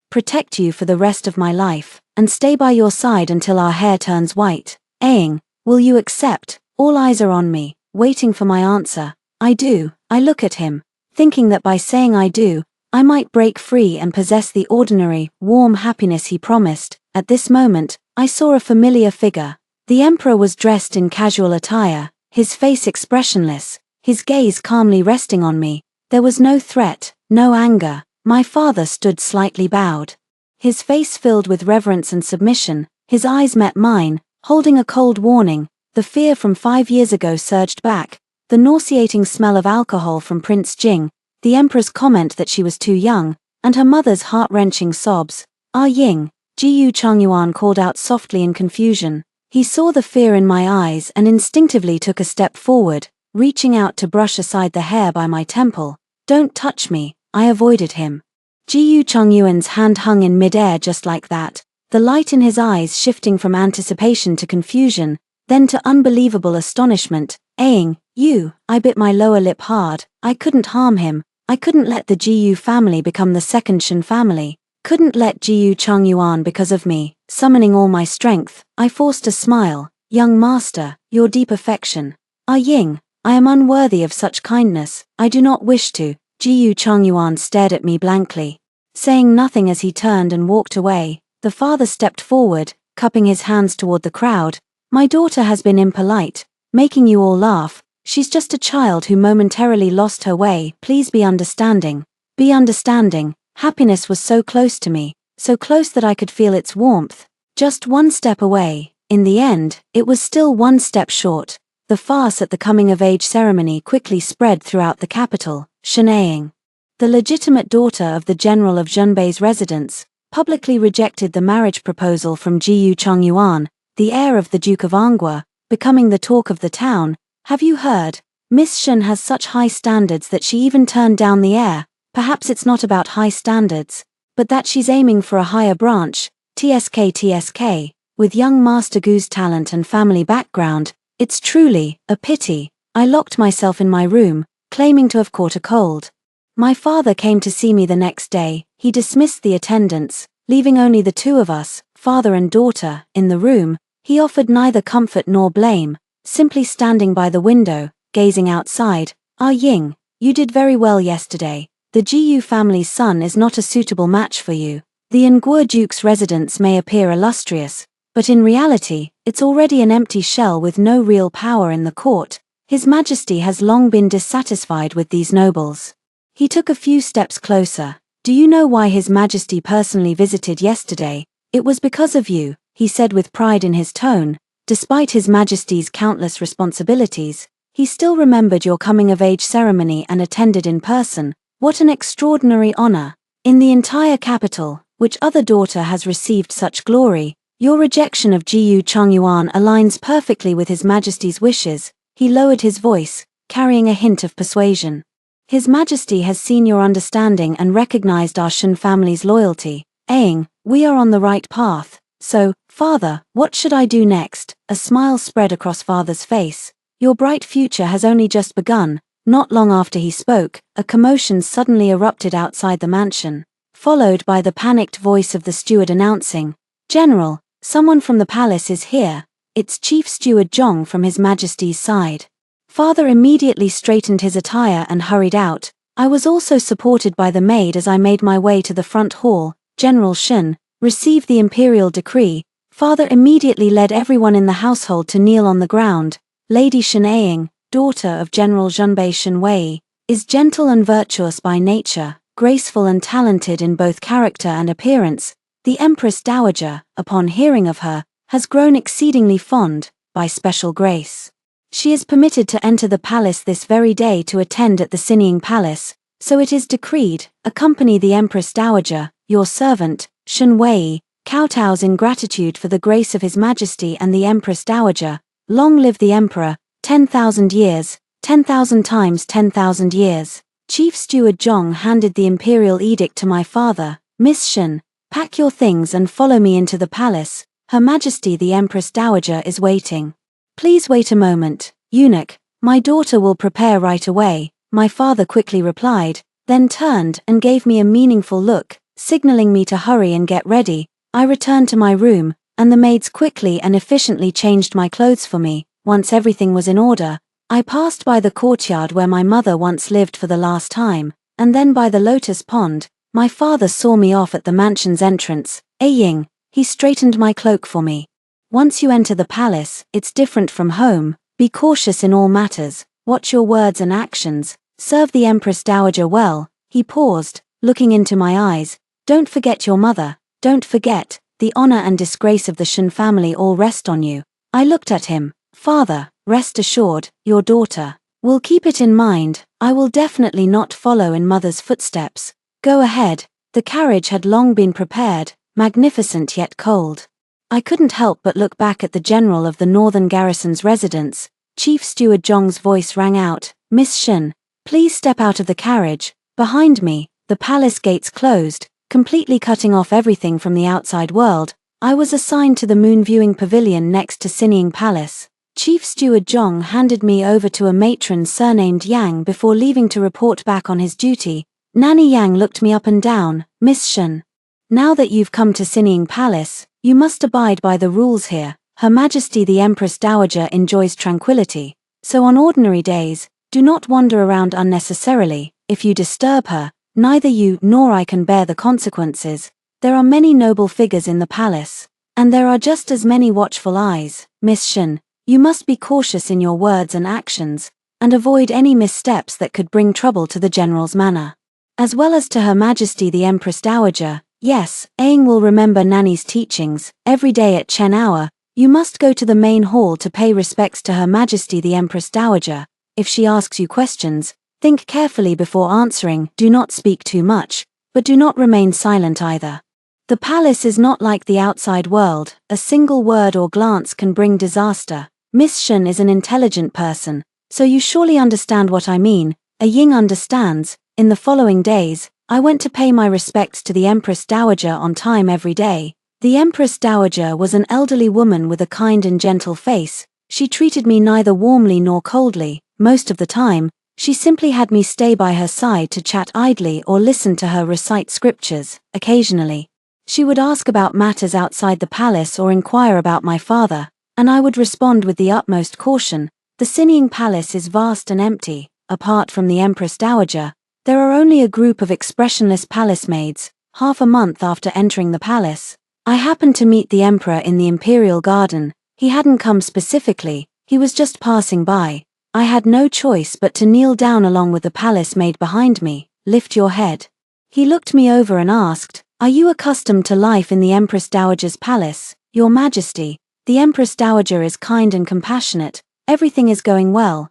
protect you for the rest of my life, and stay by your side until our hair turns white. Aang, will you accept? All eyes are on me, waiting for my answer. I do. I look at him, thinking that by saying I do, I might break free and possess the ordinary, warm happiness he promised. At this moment, I saw a familiar figure. The emperor was dressed in casual attire, his face expressionless, his gaze calmly resting on me. There was no threat, no anger. My father stood slightly bowed, his face filled with reverence and submission. His eyes met mine, holding a cold warning. The fear from 5 years ago surged back, the nauseating smell of alcohol from Prince Jing, the emperor's comment that she was too young, and her mother's heart-wrenching sobs. Ah Ying, Jiyu Changyuan called out softly in confusion. He saw the fear in my eyes and instinctively took a step forward, reaching out to brush aside the hair by my temple. Don't touch me. I avoided him. Jiyu Changyuan's hand hung in mid-air just like that, the light in his eyes shifting from anticipation to confusion, then to unbelievable astonishment. Aang, you. I bit my lower lip hard. I couldn't harm him. I couldn't let the Jiyu family become the second Shen family. Couldn't let Jiyu Changyuan because of me. Summoning all my strength, I forced a smile. Young master, your deep affection. Ah Ying, I am unworthy of such kindness. I do not wish to. Jiyu Changyuan stared at me blankly, saying nothing as he turned and walked away. The father stepped forward, cupping his hands toward the crowd. My daughter has been impolite, making you all laugh. She's just a child who momentarily lost her way. Please be understanding. Be understanding. Happiness was so close to me, so close that I could feel its warmth. Just one step away. In the end, it was still one step short. The farce at the coming-of-age ceremony quickly spread throughout the capital. Shen Aang, the legitimate daughter of the general of Zhenbei's residence, publicly rejected the marriage proposal from Jiyu Changyuan, the heir of the Duke of Angua, becoming the talk of the town. Have you heard? Miss Shen has such high standards that she even turned down the heir. Perhaps it's not about high standards, but that she's aiming for a higher branch. TSK, with young Master Gu's talent and family background. It's truly a pity. I locked myself in my room, claiming to have caught a cold. My father came to see me the next day. He dismissed the attendants, leaving only the two of us, father and daughter, in the room. He offered neither comfort nor blame, simply standing by the window, gazing outside. Ah Ying, you did very well yesterday. The Jiyu family's son is not a suitable match for you. The Angua Duke's residence may appear illustrious, but in reality, it's already an empty shell with no real power in the court. His Majesty has long been dissatisfied with these nobles. He took a few steps closer. Do you know why His Majesty personally visited yesterday? It was because of you, he said with pride in his tone. Despite His Majesty's countless responsibilities, he still remembered your coming-of-age ceremony and attended in person. What an extraordinary honor. In the entire capital, which other daughter has received such glory? Your rejection of Jiyu Changyuan aligns perfectly with His Majesty's wishes. He lowered his voice, carrying a hint of persuasion. His Majesty has seen your understanding and recognized our Shen family's loyalty. Aang, we are on the right path. So, father, what should I do next? A smile spread across father's face. Your bright future has only just begun. Not long after he spoke, a commotion suddenly erupted outside the mansion, followed by the panicked voice of the steward announcing, General, someone from the palace is here. It's Chief Steward Zhong from His Majesty's side. Father immediately straightened his attire and hurried out. I was also supported by the maid as I made my way to the front hall. General Shen received the imperial decree. Father immediately led everyone in the household to kneel on the ground. Lady Shen Aang, daughter of General Zhenbei Shen Wei, is gentle and virtuous by nature, graceful and talented in both character and appearance. The Empress Dowager, upon hearing of her, has grown exceedingly fond, by special grace. She is permitted to enter the palace this very day to attend at the Sinning Palace, so it is decreed, accompany the Empress Dowager, your servant, Shen Wei, kowtows in gratitude for the grace of His Majesty and the Empress Dowager. Long live the Emperor, 10,000 years, 10,000 times 10,000 years. Chief Steward Zhong handed the imperial edict to my father. Miss Shen, pack your things and follow me into the palace. Her Majesty the Empress Dowager is waiting. Please wait a moment, eunuch, my daughter will prepare right away, my father quickly replied, then turned and gave me a meaningful look, signaling me to hurry and get ready. I returned to my room, and the maids quickly and efficiently changed my clothes for me. Once everything was in order, I passed by the courtyard where my mother once lived for the last time, and then by the lotus pond. My father saw me off at the mansion's entrance. Ying, he straightened my cloak for me. Once you enter the palace, it's different from home. Be cautious in all matters, watch your words and actions, serve the Empress Dowager well. He paused, looking into my eyes. Don't forget your mother, don't forget, the honor and disgrace of the Shen family all rest on you. I looked at him. Father, rest assured, your daughter will keep it in mind. I will definitely not follow in mother's footsteps. Go ahead. The carriage had long been prepared, magnificent yet cold. I couldn't help but look back at the general of the Northern Garrison's residence. Chief Steward Zhong's voice rang out, Miss Shen, please step out of the carriage. Behind me, the palace gates closed, completely cutting off everything from the outside world. I was assigned to the moon viewing pavilion next to Sinying Palace. Chief Steward Zhong handed me over to a matron surnamed Yang before leaving to report back on his duty. Nanny Yang looked me up and down. Miss Shen, now that you've come to Sinying Palace, you must abide by the rules here. Her Majesty the Empress Dowager enjoys tranquility, so on ordinary days, do not wander around unnecessarily. If you disturb her, neither you nor I can bear the consequences. There are many noble figures in the palace, and there are just as many watchful eyes. Miss Shen, you must be cautious in your words and actions, and avoid any missteps that could bring trouble to the general's manor, as well as to Her Majesty the Empress Dowager. Yes, Aang will remember Nanny's teachings. Every day at Chen hour, you must go to the main hall to pay respects to Her Majesty the Empress Dowager. If she asks you questions, think carefully before answering. Do not speak too much, but do not remain silent either. The palace is not like the outside world. A single word or glance can bring disaster. Miss Shen is an intelligent person, so you surely understand what I mean. Ying understands. In the following days, I went to pay my respects to the Empress Dowager on time every day. The Empress Dowager was an elderly woman with a kind and gentle face. She treated me neither warmly nor coldly. Most of the time, she simply had me stay by her side to chat idly or listen to her recite scriptures. Occasionally, she would ask about matters outside the palace or inquire about my father, and I would respond with the utmost caution. The Sinying Palace is vast and empty. Apart from the Empress Dowager, there are only a group of expressionless palace maids. Half a month after entering the palace, I happened to meet the Emperor in the Imperial Garden. He hadn't come specifically, he was just passing by. I had no choice but to kneel down along with the palace maid behind me. Lift your head. He looked me over and asked, are you accustomed to life in the Empress Dowager's palace? Your Majesty, the Empress Dowager is kind and compassionate. Everything is going well.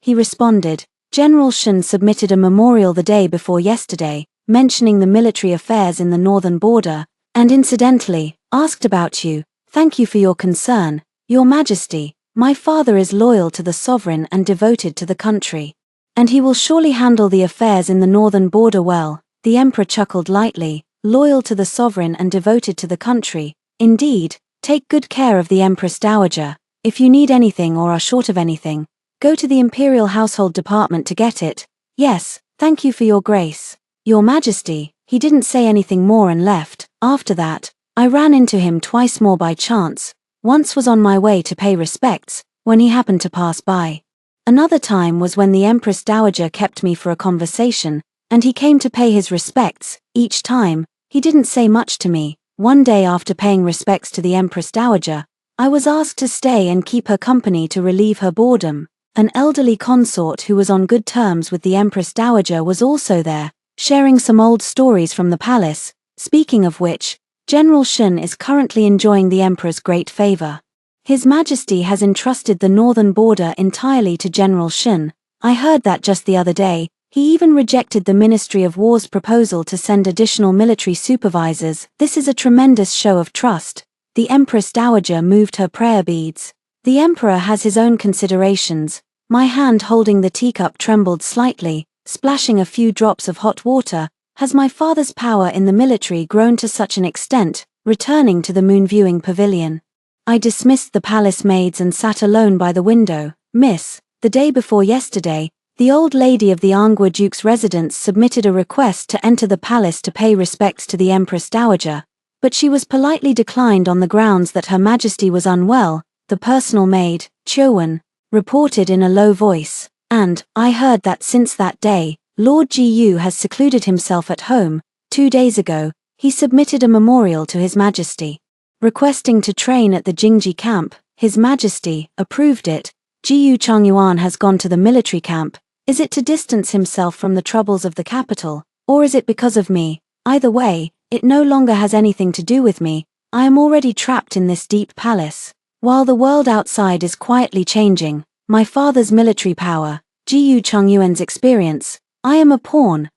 He responded. General Shen submitted a memorial the day before yesterday, mentioning the military affairs in the northern border, and incidentally, asked about you. Thank you for your concern, Your Majesty. My father is loyal to the sovereign and devoted to the country, and he will surely handle the affairs in the northern border well. The Emperor chuckled lightly. Loyal to the sovereign and devoted to the country. Indeed, take good care of the Empress Dowager. If you need anything or are short of anything, go to the Imperial Household Department to get it. Yes, thank you for your grace, Your Majesty. He didn't say anything more and left. After that, I ran into him twice more by chance. Once was on my way to pay respects, when he happened to pass by. Another time was when the Empress Dowager kept me for a conversation, and he came to pay his respects. Each time, he didn't say much to me. One day after paying respects to the Empress Dowager, I was asked to stay and keep her company to relieve her boredom. An elderly consort who was on good terms with the Empress Dowager was also there, sharing some old stories from the palace. Speaking of which, General Shen is currently enjoying the Emperor's great favor. His Majesty has entrusted the northern border entirely to General Shen. I heard that just the other day. He even rejected the Ministry of War's proposal to send additional military supervisors. This is a tremendous show of trust. The Empress Dowager moved her prayer beads. The Emperor has his own considerations. My hand holding the teacup trembled slightly, splashing a few drops of hot water. Has my father's power in the military grown to such an extent? Returning to the moon viewing pavilion, I dismissed the palace maids and sat alone by the window. Miss, the day before yesterday, the old lady of the Angua Duke's residence submitted a request to enter the palace to pay respects to the Empress Dowager, but she was politely declined on the grounds that Her Majesty was unwell, the personal maid, Chiowen, reported in a low voice, and I heard that since that day, Lord Gu has secluded himself at home. 2 days ago, he submitted a memorial to His Majesty, requesting to train at the Jingji camp. His Majesty approved it. Gu Chongyuan has gone to the military camp. Is it to distance himself from the troubles of the capital, or is it because of me? Either way, it no longer has anything to do with me. I am already trapped in this deep palace. While the world outside is quietly changing, my father's military power, Gu Chongyuan's experience, I am a pawn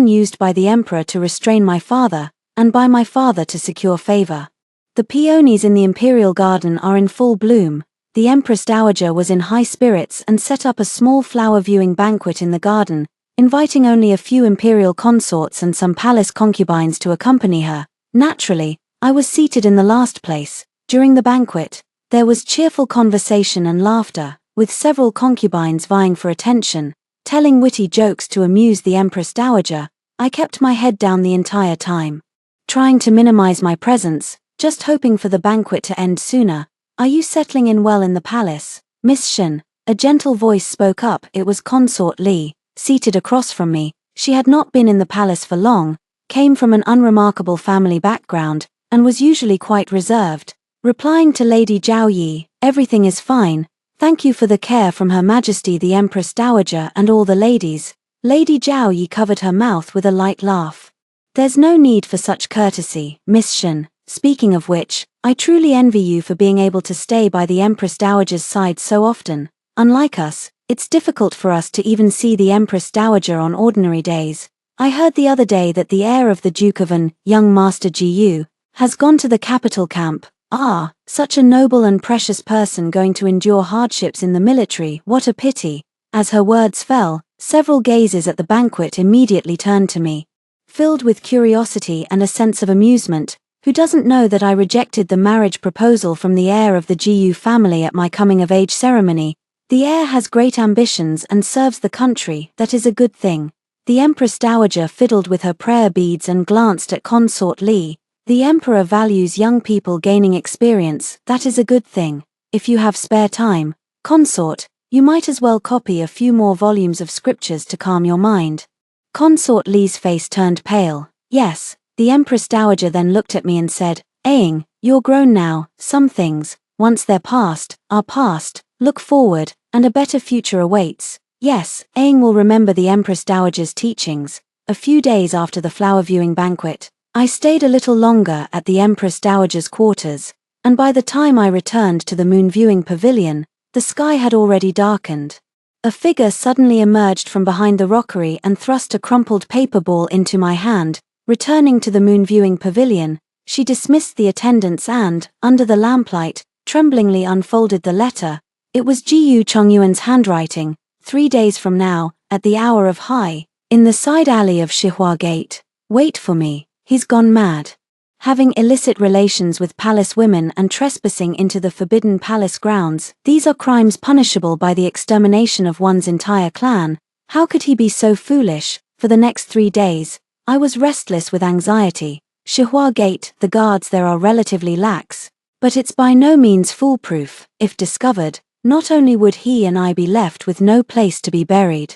used by the emperor to restrain my father, and by my father to secure favor. The peonies in the imperial garden are in full bloom. The Empress Dowager was in high spirits and set up a small flower viewing banquet in the garden, inviting only a few imperial consorts and some palace concubines to accompany her. Naturally, I was seated in the last place. During the banquet, there was cheerful conversation and laughter, with several concubines vying for attention, telling witty jokes to amuse the Empress Dowager. I kept my head down the entire time, trying to minimize my presence, just hoping for the banquet to end sooner. Are you settling in well in the palace, Miss Shen? A gentle voice spoke up. It was Consort Li, seated across from me. She had not been in the palace for long, came from an unremarkable family background, and was usually quite reserved. Replying to Lady Zhao Yi, everything is fine, thank you for the care from Her Majesty the Empress Dowager and all the ladies. Lady Zhao Yi covered her mouth with a light laugh. There's no need for such courtesy, Miss Shen. Speaking of which, I truly envy you for being able to stay by the Empress Dowager's side so often. Unlike us, it's difficult for us to even see the Empress Dowager on ordinary days. I heard the other day that the heir of the Duke of An, young Master Gu, has gone to the capital camp. Ah, such a noble and precious person going to endure hardships in the military, what a pity. As her words fell, several gazes at the banquet immediately turned to me, filled with curiosity and a sense of amusement. Who doesn't know that I rejected the marriage proposal from the heir of the Gu family at my coming-of-age ceremony? The heir has great ambitions and serves the country, that is a good thing. The Empress Dowager fiddled with her prayer beads and glanced at Consort Li. The Emperor values young people gaining experience, that is a good thing. If you have spare time, Consort, you might as well copy a few more volumes of scriptures to calm your mind. Consort Li's face turned pale. Yes. The Empress Dowager then looked at me and said, Aang, you're grown now, some things, once they're past, are past, look forward, and a better future awaits. Yes, Aang will remember the Empress Dowager's teachings. A few days after the flower viewing banquet, I stayed a little longer at the Empress Dowager's quarters, and by the time I returned to the moon viewing pavilion, the sky had already darkened. A figure suddenly emerged from behind the rockery and thrust a crumpled paper ball into my hand. Returning to the moon viewing pavilion, she dismissed the attendants and, under the lamplight, tremblingly unfolded the letter. It was Gu Chongyuan's handwriting. 3 days from now, at the hour of high, in the side alley of Shihua Gate. Wait for me, he's gone mad. Having illicit relations with palace women and trespassing into the forbidden palace grounds, these are crimes punishable by the extermination of one's entire clan. How could he be so foolish? For the next 3 days, I was restless with anxiety. Shihua Gate, the guards there are relatively lax, but it's by no means foolproof. If discovered, not only would he and I be left with no place to be buried,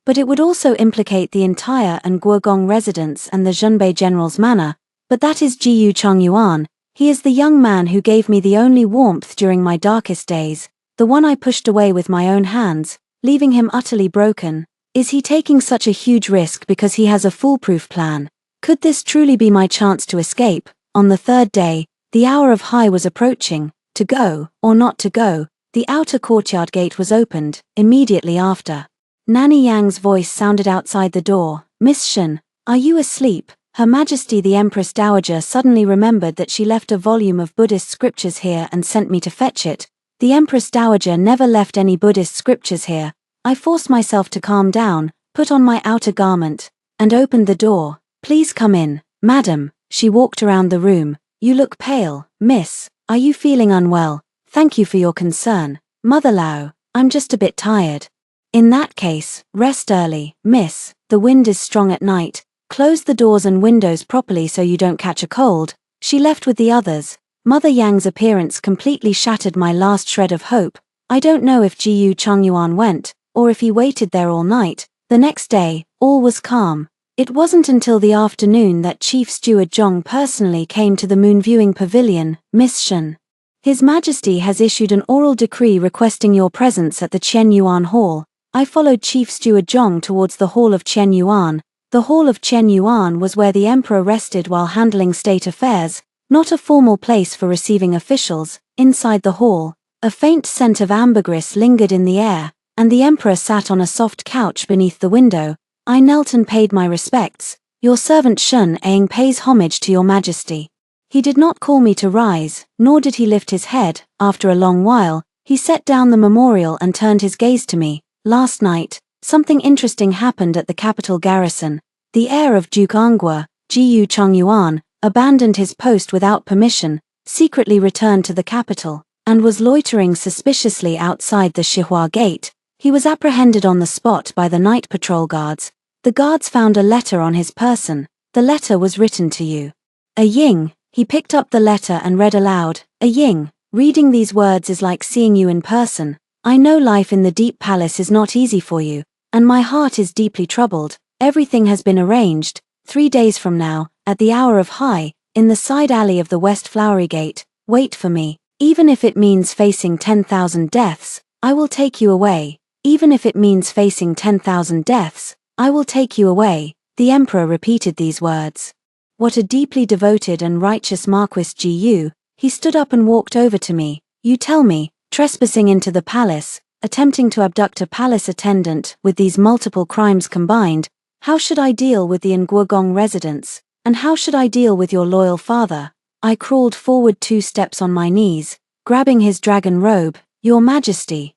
but it would also implicate the entire Nguogong residence and the Zhunbei general's manor. But that is Gu Chongyuan. He is the young man who gave me the only warmth during my darkest days, the one I pushed away with my own hands, leaving him utterly broken. Is he taking such a huge risk because he has a foolproof plan? Could this truly be my chance to escape? On the 3rd day, the hour of high was approaching. To go, or not to go, the outer courtyard gate was opened. Immediately after, Nanny Yang's voice sounded outside the door. Miss Shen, are you asleep? Her Majesty the Empress Dowager suddenly remembered that she left a volume of Buddhist scriptures here and sent me to fetch it. The Empress Dowager never left any Buddhist scriptures here. I forced myself to calm down, put on my outer garment, and opened the door. Please come in, madam. She walked around the room. You look pale, miss. Are you feeling unwell? Thank you for your concern. Mother Lao, I'm just a bit tired. In that case, rest early, miss. The wind is strong at night. Close the doors and windows properly so you don't catch a cold. She left with the others. Mother Yang's appearance completely shattered my last shred of hope. I don't know if Jiyu Chongyuan went, or if he waited there all night. The next day, all was calm. It wasn't until the afternoon that Chief Steward Zhong personally came to the moon viewing pavilion, Miss Shen. His Majesty has issued an oral decree requesting your presence at the Qian Yuan Hall. I followed Chief Steward Zhong towards the Hall of Qian Yuan. The Hall of Qian Yuan was where the Emperor rested while handling state affairs, not a formal place for receiving officials. Inside the hall, a faint scent of ambergris lingered in the air, and the Emperor sat on a soft couch beneath the window. I knelt and paid my respects. Your servant Shun Aang pays homage to your Majesty. He did not call me to rise, nor did he lift his head. After a long while, he set down the memorial and turned his gaze to me. Last night, something interesting happened at the capital garrison. The heir of Duke Anghua, Jiyu Chongyuan, abandoned his post without permission, secretly returned to the capital, and was loitering suspiciously outside the Shihua Gate. He was apprehended on the spot by the night patrol guards. The guards found a letter on his person. The letter was written to you. A Ying. He picked up the letter and read aloud. A Ying. Reading these words is like seeing you in person. I know life in the Deep Palace is not easy for you, and my heart is deeply troubled. Everything has been arranged. 3 days from now, at the hour of high, in the side alley of the West Flowery Gate, wait for me. Even if it means facing 10,000 deaths, I will take you away. Even if it means facing 10,000 deaths, I will take you away. The Emperor repeated these words. What a deeply devoted and righteous Marquis Jiyu. He stood up and walked over to me. You tell me, trespassing into the palace, attempting to abduct a palace attendant with these multiple crimes combined, how should I deal with the Nguogong residents, and how should I deal with your loyal father? I crawled forward 2 steps on my knees, grabbing his dragon robe. Your Majesty,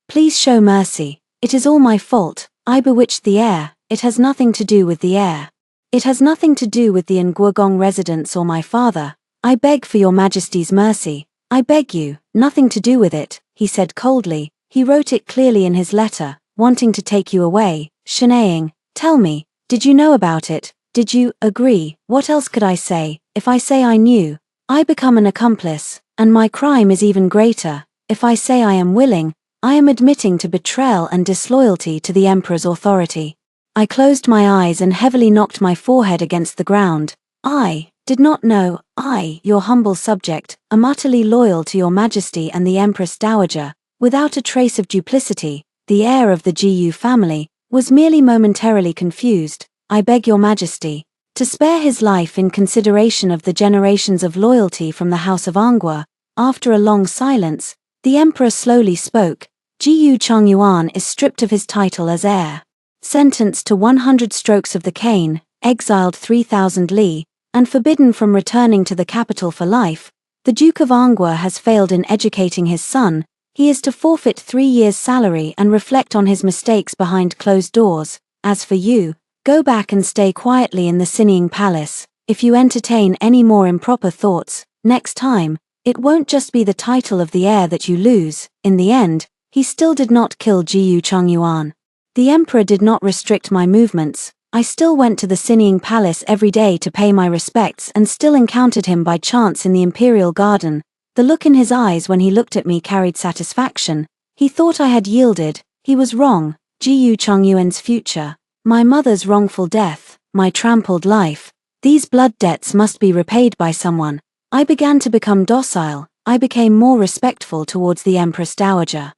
please show mercy. It is all my fault. I bewitched the heir. It has nothing to do with the heir. It has nothing to do with the Nguogong residents or my father. I beg for your Majesty's mercy. I beg you, nothing to do with it, he said coldly. He wrote it clearly in his letter, wanting to take you away. Shenaying, tell me, did you know about it? Did you agree? What else could I say? If I say I knew, I become an accomplice, and my crime is even greater. If I say I am willing, I am admitting to betrayal and disloyalty to the Emperor's authority. I closed my eyes and heavily knocked my forehead against the ground. I did not know. I, your humble subject, am utterly loyal to your Majesty and the Empress Dowager, without a trace of duplicity. The heir of the Jiyu family was merely momentarily confused. I beg your Majesty to spare his life in consideration of the generations of loyalty from the House of Anghua. After a long silence, the Emperor slowly spoke. Jiyu Chongyuan is stripped of his title as heir, sentenced to 100 strokes of the cane, exiled 3,000 li, and forbidden from returning to the capital for life. The Duke of Anghua has failed in educating his son. He is to forfeit 3 years' salary and reflect on his mistakes behind closed doors. As for you, go back and stay quietly in the Sinning Palace. If you entertain any more improper thoughts, next time, it won't just be the title of the heir that you lose. In the end, he still did not kill Jiyu Chongyuan. The Emperor did not restrict my movements. I still went to the Sinning Palace every day to pay my respects and still encountered him by chance in the Imperial Garden. The look in his eyes when he looked at me carried satisfaction. He thought I had yielded. He was wrong. Jiyu Chongyuan's future, my mother's wrongful death, my trampled life. These blood debts must be repaid by someone. I began to become docile. I became more respectful towards the Empress Dowager.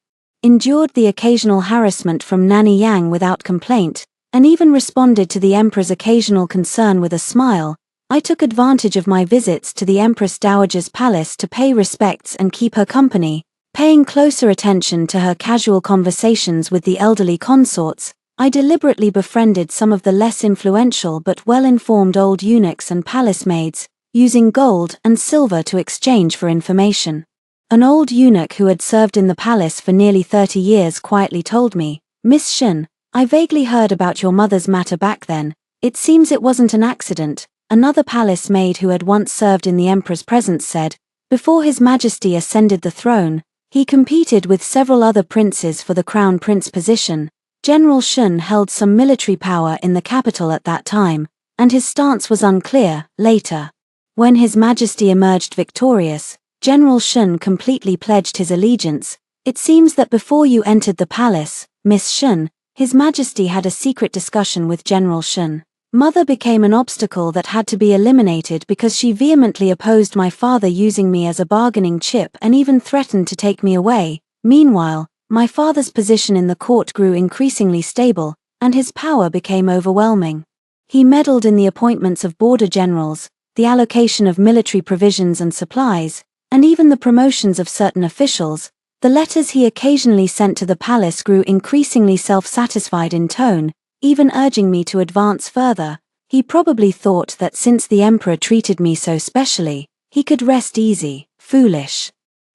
Endured the occasional harassment from Nanny Yang without complaint, and even responded to the Emperor's occasional concern with a smile. I took advantage of my visits to the Empress Dowager's palace to pay respects and keep her company, paying closer attention to her casual conversations with the elderly consorts. I deliberately befriended some of the less influential but well-informed old eunuchs and palace maids, using gold and silver to exchange for information. An old eunuch who had served in the palace for nearly 30 years quietly told me, Miss Shen, I vaguely heard about your mother's matter back then. It seems it wasn't an accident. Another palace maid who had once served in the Emperor's presence said, Before His Majesty ascended the throne, he competed with several other princes for the crown prince position. General Shun held some military power in the capital at that time, and his stance was unclear. Later, when His Majesty emerged victorious, General Shun completely pledged his allegiance. It seems that before you entered the palace, Miss Shun, His Majesty had a secret discussion with General Shun. Mother became an obstacle that had to be eliminated because she vehemently opposed my father using me as a bargaining chip and even threatened to take me away. Meanwhile, my father's position in the court grew increasingly stable, and his power became overwhelming. He meddled in the appointments of border generals, the allocation of military provisions and supplies, and even the promotions of certain officials. The letters he occasionally sent to the palace grew increasingly self-satisfied in tone, even urging me to advance further. He probably thought that since the emperor treated me so specially, he could rest easy. Foolish.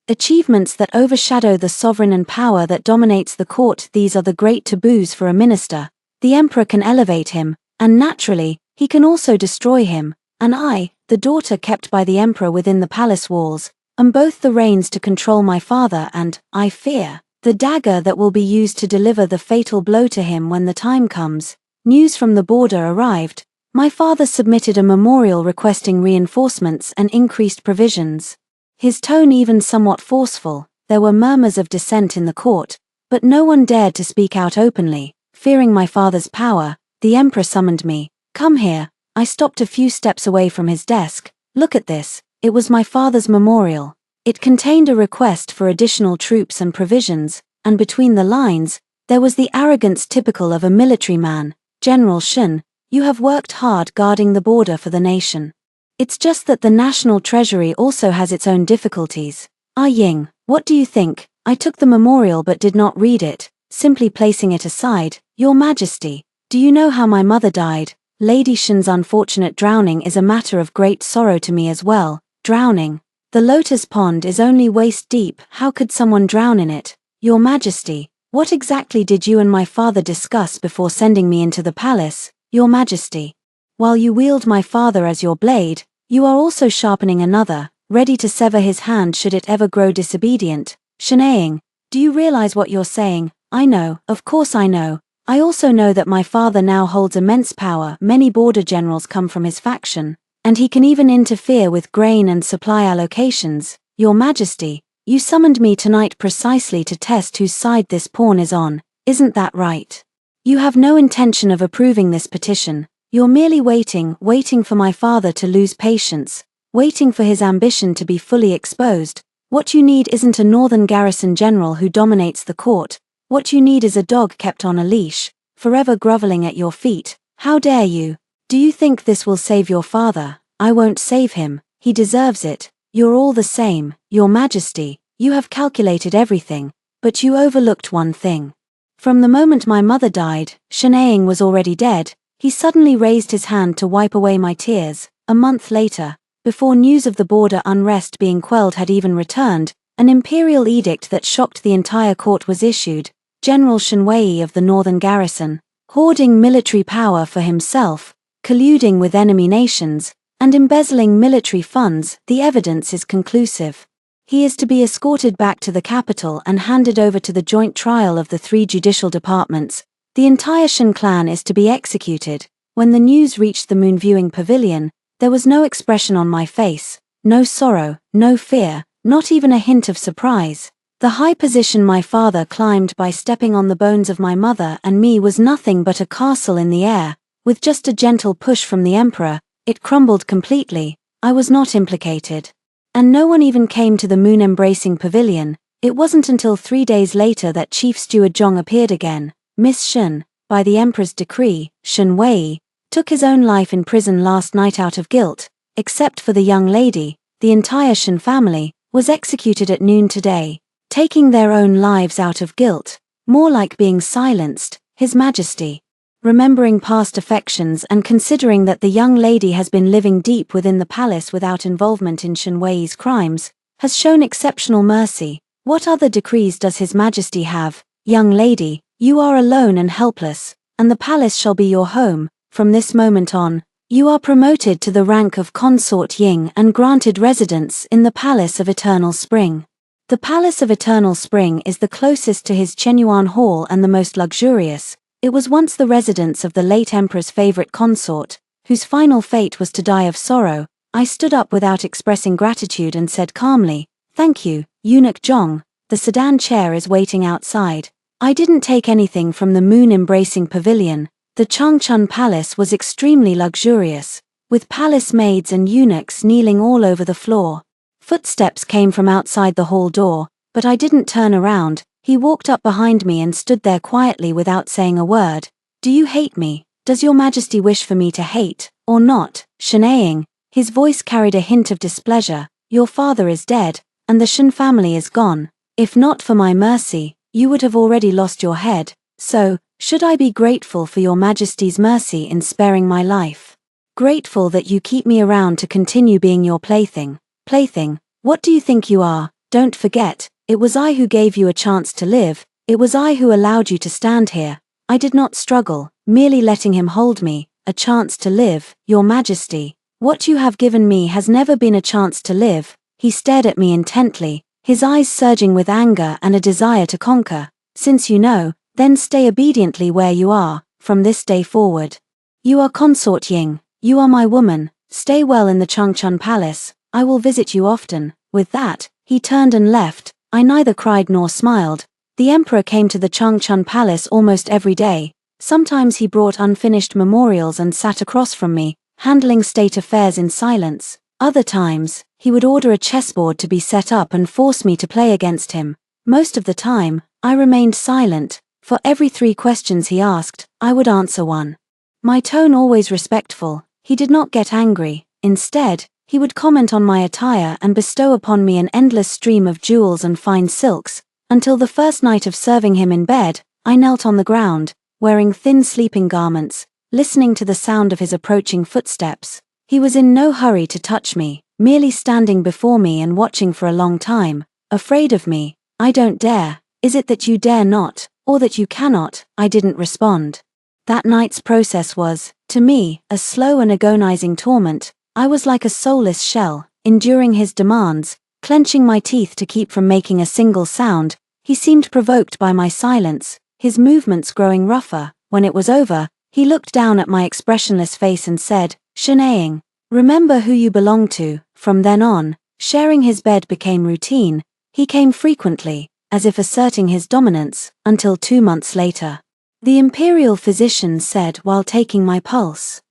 Achievements that overshadow the sovereign and power that dominates the court. These are the great taboos for a minister. The emperor can elevate him, and naturally, he can also destroy him, and I, the daughter kept by the emperor within the palace walls, am both the reins to control my father and, I fear, the dagger that will be used to deliver the fatal blow to him when the time comes. News from the border arrived. My father submitted a memorial requesting reinforcements and increased provisions. His tone even somewhat forceful. There were murmurs of dissent in the court, but no one dared to speak out openly. Fearing my father's power, the emperor summoned me. Come here. I stopped a few steps away from his desk. Look at this. It was my father's memorial. It contained a request for additional troops and provisions, and between the lines, there was the arrogance typical of a military man. General Shun, you have worked hard guarding the border for the nation. It's just that the national treasury also has its own difficulties. Ah Ying, what do you think? I took the memorial but did not read it, simply placing it aside. Your Majesty, do you know how my mother died? Lady Shun's unfortunate drowning is a matter of great sorrow to me as well. Drowning. The lotus pond is only waist deep. How could someone drown in it? Your Majesty, what exactly did you and my father discuss before sending me into the palace? Your Majesty, while you wield my father as your blade, you are also sharpening another, ready to sever his hand should it ever grow disobedient. Shenaying, do you realize what you're saying? I know, of course I know. I also know that my father now holds immense power. Many border generals come from his faction, and he can even interfere with grain and supply allocations. Your Majesty, you summoned me tonight precisely to test whose side this pawn is on, isn't that right? You have no intention of approving this petition. You're merely waiting for my father to lose patience, waiting for his ambition to be fully exposed. What you need isn't a northern garrison general who dominates the court. What you need is a dog kept on a leash, forever groveling at your feet. How dare you? Do you think this will save your father? I won't save him. He deserves it. You're all the same. Your Majesty, you have calculated everything, but you overlooked one thing. From the moment my mother died, Shenaying was already dead. He suddenly raised his hand to wipe away my tears. A month later, before news of the border unrest being quelled had even returned, an imperial edict that shocked the entire court was issued. General Shenwei of the northern garrison, hoarding military power for himself, colluding with enemy nations, and embezzling military funds. The evidence is conclusive. He is to be escorted back to the capital and handed over to the joint trial of the 3 judicial departments. The entire Shen clan is to be executed. When the news reached the moon viewing pavilion, there was no expression on my face, no sorrow, no fear, not even a hint of surprise. The high position my father climbed by stepping on the bones of my mother and me was nothing but a castle in the air. With just a gentle push from the emperor, it crumbled completely. I was not implicated. And no one even came to the moon-embracing pavilion. It wasn't until 3 days later that Chief Steward Zhong appeared again. Miss Shun, by the emperor's decree, Shen Wei, took his own life in prison last night out of guilt. Except for the young lady, the entire Shen family was executed at noon today, taking their own lives out of guilt, more like being silenced. His Majesty, remembering past affections and considering that the young lady has been living deep within the palace without involvement in Shen Wei's crimes, has shown exceptional mercy. What other decrees does His Majesty have? Young lady, you are alone and helpless, and the palace shall be your home. From this moment on, You are promoted to the rank of Consort Ying and granted residence in the Palace of Eternal Spring. The Palace of Eternal Spring is the closest to his Chenyuan Hall and the most luxurious. It was once the residence of the late emperor's favorite consort, whose final fate was to die of sorrow. I stood up without expressing gratitude and said calmly, "Thank you, Eunuch Zhong, the sedan chair is waiting outside." I didn't take anything from the moon-embracing pavilion. The Changchun Palace was extremely luxurious, with palace maids and eunuchs kneeling all over the floor. Footsteps came from outside the hall door, but I didn't turn around. He walked up behind me and stood there quietly without saying a word. "Do you hate me? Does your majesty wish for me to hate, or not?" Shenaying. His voice carried a hint of displeasure. "Your father is dead, and the Shen family is gone. If not for my mercy, you would have already lost your head. So, should I be grateful for your majesty's mercy in sparing my life? Grateful that you keep me around to continue being your plaything? Plaything? What do you think you are? Don't forget, it was I who gave you a chance to live. It was I who allowed you to stand here. I did not struggle, merely letting him hold me. A chance to live, your majesty. What you have given me has never been a chance to live." He stared at me intently, his eyes surging with anger and a desire to conquer. "Since you know, then stay obediently where you are, from this day forward. You are Consort Ying, you are my woman, stay well in the Changchun Palace, I will visit you often." With that, he turned and left. I neither cried nor smiled. The emperor came to the Changchun Palace almost every day. Sometimes he brought unfinished memorials and sat across from me, handling state affairs in silence. Other times, he would order a chessboard to be set up and force me to play against him. Most of the time, I remained silent. For every 3 questions he asked, I would answer one. My tone always respectful, he did not get angry. Instead, he would comment on my attire and bestow upon me an endless stream of jewels and fine silks. Until the first night of serving him in bed, I knelt on the ground, wearing thin sleeping garments, listening to the sound of his approaching footsteps. He was in no hurry to touch me, merely standing before me and watching for a long time. "Afraid of me? I don't dare. Is it that you dare not, or that you cannot?" I didn't respond. That night's process was, to me, a slow and agonizing torment. I was like a soulless shell, enduring his demands, clenching my teeth to keep from making a single sound. He seemed provoked by my silence, his movements growing rougher. When it was over, he looked down at my expressionless face and said, "Shenaying, remember who you belong to." From then on, sharing his bed became routine. He came frequently, as if asserting his dominance, until 2 months later. The imperial physician said while taking my pulse,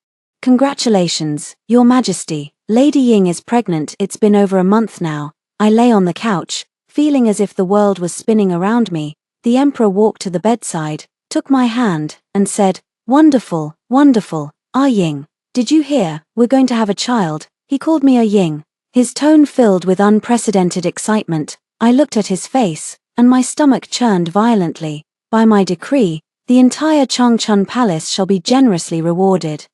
"Congratulations, Your Majesty, Lady Ying is pregnant." It's been over a month now. I lay on the couch, feeling as if the world was spinning around me. The emperor walked to the bedside, took my hand, and said, "Wonderful, wonderful, Ah Ying. Did you hear? We're going to have a child." He called me Ah Ying, his tone filled with unprecedented excitement. I looked at his face, and my stomach churned violently. "By my decree, the entire Changchun Palace shall be generously rewarded.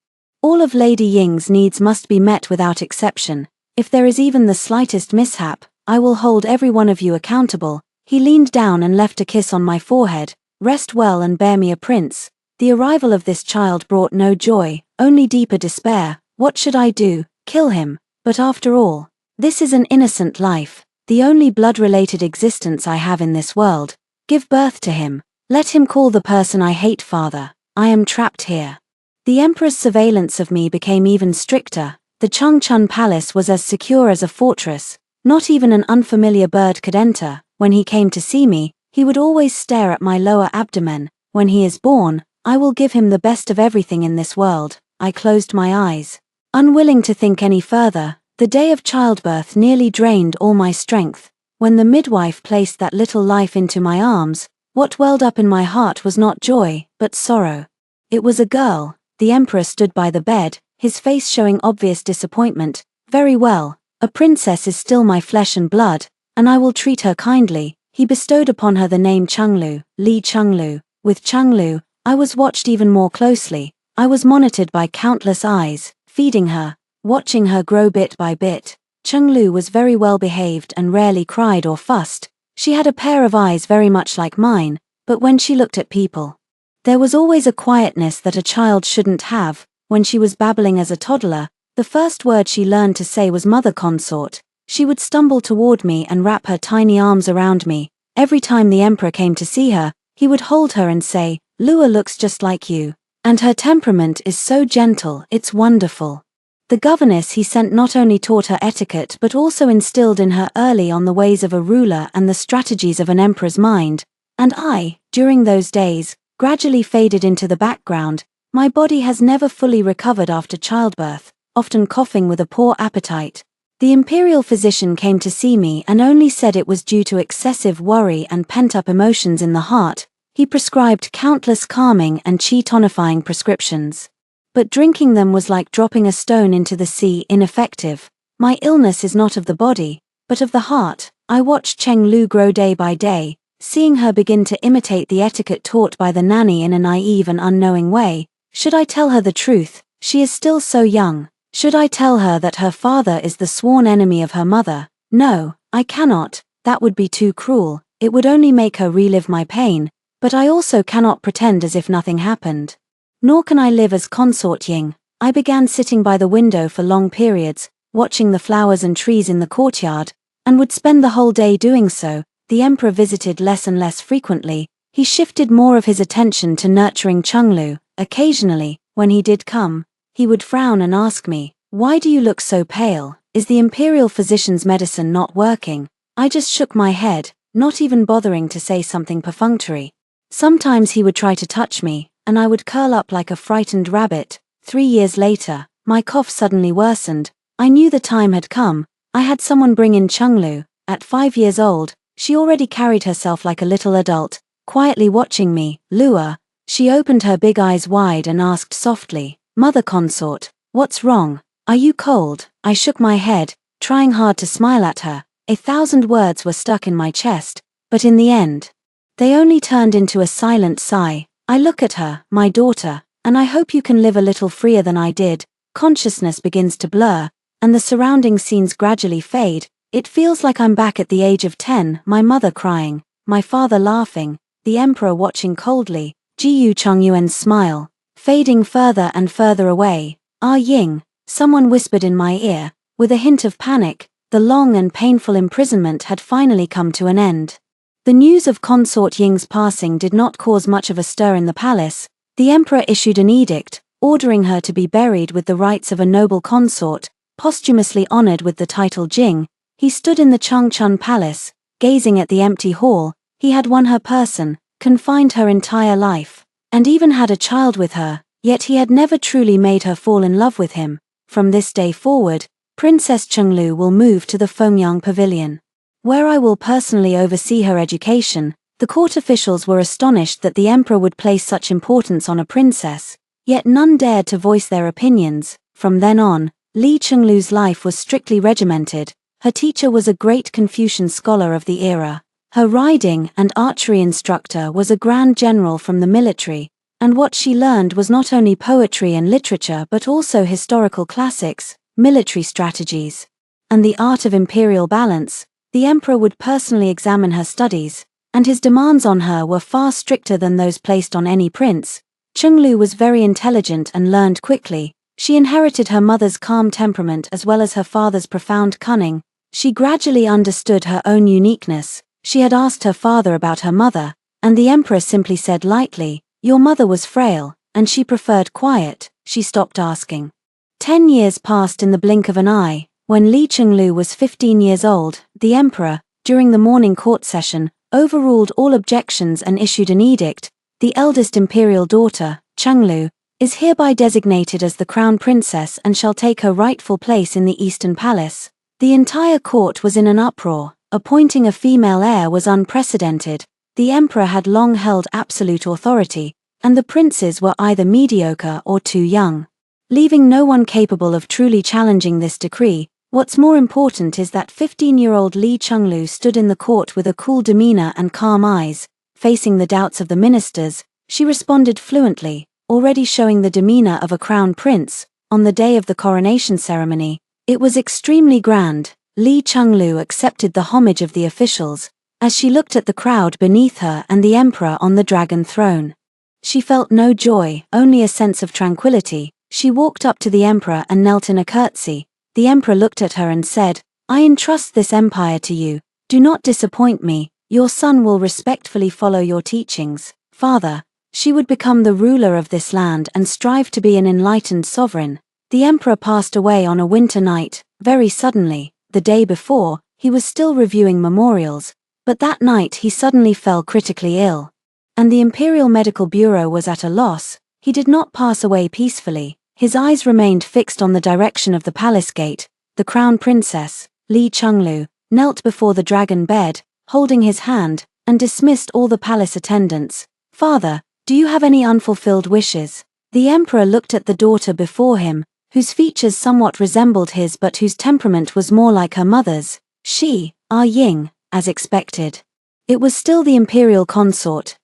All of Lady Ying's needs must be met without exception. If there is even the slightest mishap, I will hold every one of you accountable." He leaned down and left a kiss on my forehead. "Rest well and bear me a prince." The arrival of this child brought no joy, only deeper despair. What should I do? Kill him? But after all, this is an innocent life, the only blood-related existence I have in this world. Give birth to him. Let him call the person I hate father. I am trapped here. The emperor's surveillance of me became even stricter. The Changchun Palace was as secure as a fortress. Not even an unfamiliar bird could enter. When he came to see me, he would always stare at my lower abdomen. When he is born, I will give him the best of everything in this world. I closed my eyes, unwilling to think any further. The day of childbirth nearly drained all my strength. When the midwife placed that little life into my arms, what welled up in my heart was not joy, but sorrow. It was a girl. The emperor stood by the bed, his face showing obvious disappointment. "Very well, a princess is still my flesh and blood, and I will treat her kindly." He bestowed upon her the name Changlu, Li Changlu. With Changlu, I was watched even more closely. I was monitored by countless eyes, feeding her, watching her grow bit by bit. Changlu was very well behaved and rarely cried or fussed. She had a pair of eyes very much like mine, but when she looked at people, there was always a quietness that a child shouldn't have. When she was babbling as a toddler, the first word she learned to say was mother consort. She would stumble toward me and wrap her tiny arms around me. Every time the emperor came to see her, he would hold her and say, "Lua looks just like you. And her temperament is so gentle, it's wonderful." The governess he sent not only taught her etiquette but also instilled in her early on the ways of a ruler and the strategies of an emperor's mind. And I, during those days, gradually faded into the background. My body has never fully recovered after childbirth, often coughing with a poor appetite. The imperial physician came to see me and only said it was due to excessive worry and pent-up emotions in the heart. He prescribed countless calming and qi-tonifying prescriptions. But drinking them was like dropping a stone into the sea, ineffective. My illness is not of the body, but of the heart. I watched Cheng Lu grow day by day, seeing her begin to imitate the etiquette taught by the nanny in a naive and unknowing way. Should I tell her the truth? She is still so young. Should I tell her that her father is the sworn enemy of her mother? No, I cannot. That would be too cruel. It would only make her relive my pain. But I also cannot pretend as if nothing happened. Nor can I live as Consort Ying. I began sitting by the window for long periods, watching the flowers and trees in the courtyard, and would spend the whole day doing so. The emperor visited less and less frequently. He shifted more of his attention to nurturing Chenglu. Occasionally, when he did come, he would frown and ask me, "Why do you look so pale? Is the imperial physician's medicine not working?" I just shook my head, not even bothering to say something perfunctory. Sometimes he would try to touch me, and I would curl up like a frightened rabbit. 3 years later, my cough suddenly worsened. I knew the time had come. I had someone bring in Chenglu. At 5 years old, she already carried herself like a little adult, quietly watching me. "Lua." She opened her big eyes wide and asked softly, "Mother consort, what's wrong? Are you cold?" I shook my head, trying hard to smile at her. 1,000 words were stuck in my chest, but in the end, they only turned into a silent sigh. I look at her, my daughter, and I hope you can live a little freer than I did. Consciousness begins to blur, and the surrounding scenes gradually fade. It feels like I'm back at the age of 10, my mother crying, my father laughing, the emperor watching coldly, Jiyu Chongyuan's smile, fading further and further away. "Ah Ying," someone whispered in my ear, with a hint of panic. The long and painful imprisonment had finally come to an end. The news of Consort Ying's passing did not cause much of a stir in the palace. The emperor issued an edict, ordering her to be buried with the rights of a noble consort, posthumously honored with the title Jing. He stood in the Changchun Palace, gazing at the empty hall. He had won her person, confined her entire life, and even had a child with her, yet he had never truly made her fall in love with him. From this day forward, Princess Chenglu will move to the Fengyang Pavilion, where I will personally oversee her education. The court officials were astonished that the emperor would place such importance on a princess, yet none dared to voice their opinions. From then on, Li Chenglu's life was strictly regimented. Her teacher was a great Confucian scholar of the era. Her riding and archery instructor was a grand general from the military, and what she learned was not only poetry and literature but also historical classics, military strategies, and the art of imperial balance. The emperor would personally examine her studies, and his demands on her were far stricter than those placed on any prince. Chenglu was very intelligent and learned quickly. She inherited her mother's calm temperament as well as her father's profound cunning. She gradually understood her own uniqueness. She had asked her father about her mother, and the emperor simply said lightly, "Your mother was frail, and she preferred quiet." She stopped asking. 10 years passed in the blink of an eye. When Li Chenglu was 15 years old, the emperor, during the morning court session, overruled all objections and issued an edict. The eldest imperial daughter, Chenglu, is hereby designated as the crown princess and shall take her rightful place in the Eastern Palace. The entire court was in an uproar. Appointing a female heir was unprecedented. The emperor had long held absolute authority, and the princes were either mediocre or too young, leaving no one capable of truly challenging this decree. What's more important is that 15-year-old Li Chenglu stood in the court with a cool demeanor and calm eyes. Facing the doubts of the ministers, she responded fluently, already showing the demeanor of a crown prince. On the day of the coronation ceremony, it was extremely grand. Li Chenglu accepted the homage of the officials, as she looked at the crowd beneath her and the emperor on the dragon throne. She felt no joy, only a sense of tranquility. She walked up to the emperor and knelt in a curtsy. The emperor looked at her and said, "I entrust this empire to you. Do not disappoint me. Your son will respectfully follow your teachings, father." She would become the ruler of this land and strive to be an enlightened sovereign. The emperor passed away on a winter night, very suddenly. The day before, he was still reviewing memorials, but that night he suddenly fell critically ill. And the Imperial Medical Bureau was at a loss. He did not pass away peacefully. His eyes remained fixed on the direction of the palace gate. The crown princess, Li Chenglu, knelt before the dragon bed, holding his hand, and dismissed all the palace attendants. "Father, do you have any unfulfilled wishes?" The emperor looked at the daughter before him, whose features somewhat resembled his but whose temperament was more like her mother's. She, Ying, as expected. It was still the imperial consort.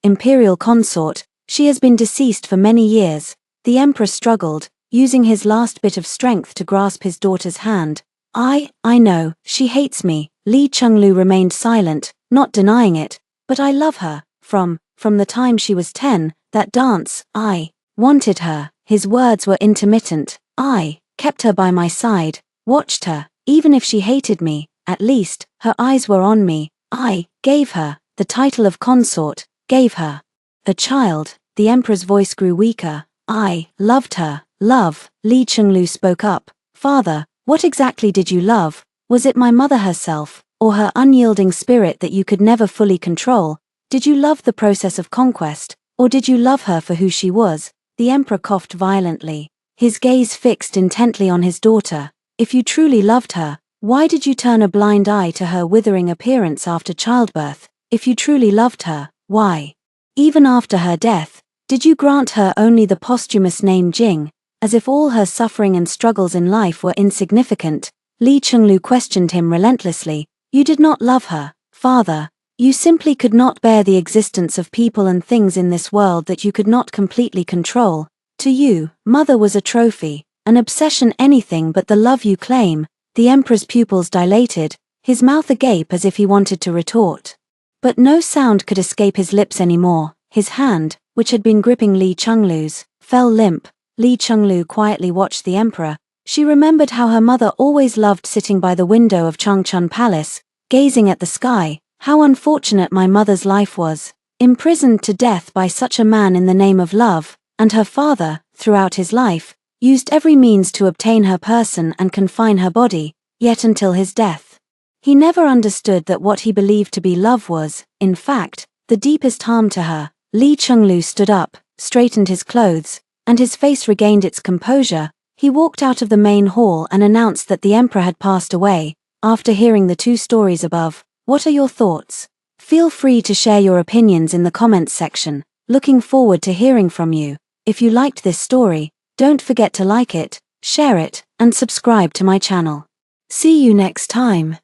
She has been deceased for many years. The emperor struggled, using his last bit of strength to grasp his daughter's hand. I know, she hates me." Li Chenglu remained silent, not denying it, "but I love her. From the time she was 10, that dance, I wanted her." His words were intermittent. "I kept her by my side, watched her, even if she hated me, at least, her eyes were on me. I gave her the title of consort, gave her a child." The emperor's voice grew weaker. "I loved her." "Love," Li Chenglu spoke up. "Father, what exactly did you love? Was it my mother herself, or her unyielding spirit that you could never fully control? Did you love the process of conquest, or did you love her for who she was?" The emperor coughed violently, his gaze fixed intently on his daughter. "If you truly loved her, why did you turn a blind eye to her withering appearance after childbirth? If you truly loved her, why, even after her death, did you grant her only the posthumous name Jing, as if all her suffering and struggles in life were insignificant?" Li Chenglu questioned him relentlessly. "You did not love her, father. You simply could not bear the existence of people and things in this world that you could not completely control. To you, mother was a trophy, an obsession, anything but the love you claim." The emperor's pupils dilated, his mouth agape as if he wanted to retort. But no sound could escape his lips anymore. His hand, which had been gripping Li Chenglu's, fell limp. Li Chenglu quietly watched the emperor. She remembered how her mother always loved sitting by the window of Changchun Palace, gazing at the sky. How unfortunate my mother's life was, imprisoned to death by such a man in the name of love, and her father, throughout his life, used every means to obtain her person and confine her body, yet until his death. He never understood that what he believed to be love was, in fact, the deepest harm to her. Li Chenglu stood up, straightened his clothes, and his face regained its composure. He walked out of the main hall and announced that the emperor had passed away. After hearing the two stories above, what are your thoughts? Feel free to share your opinions in the comments section. Looking forward to hearing from you. If you liked this story, don't forget to like it, share it, and subscribe to my channel. See you next time.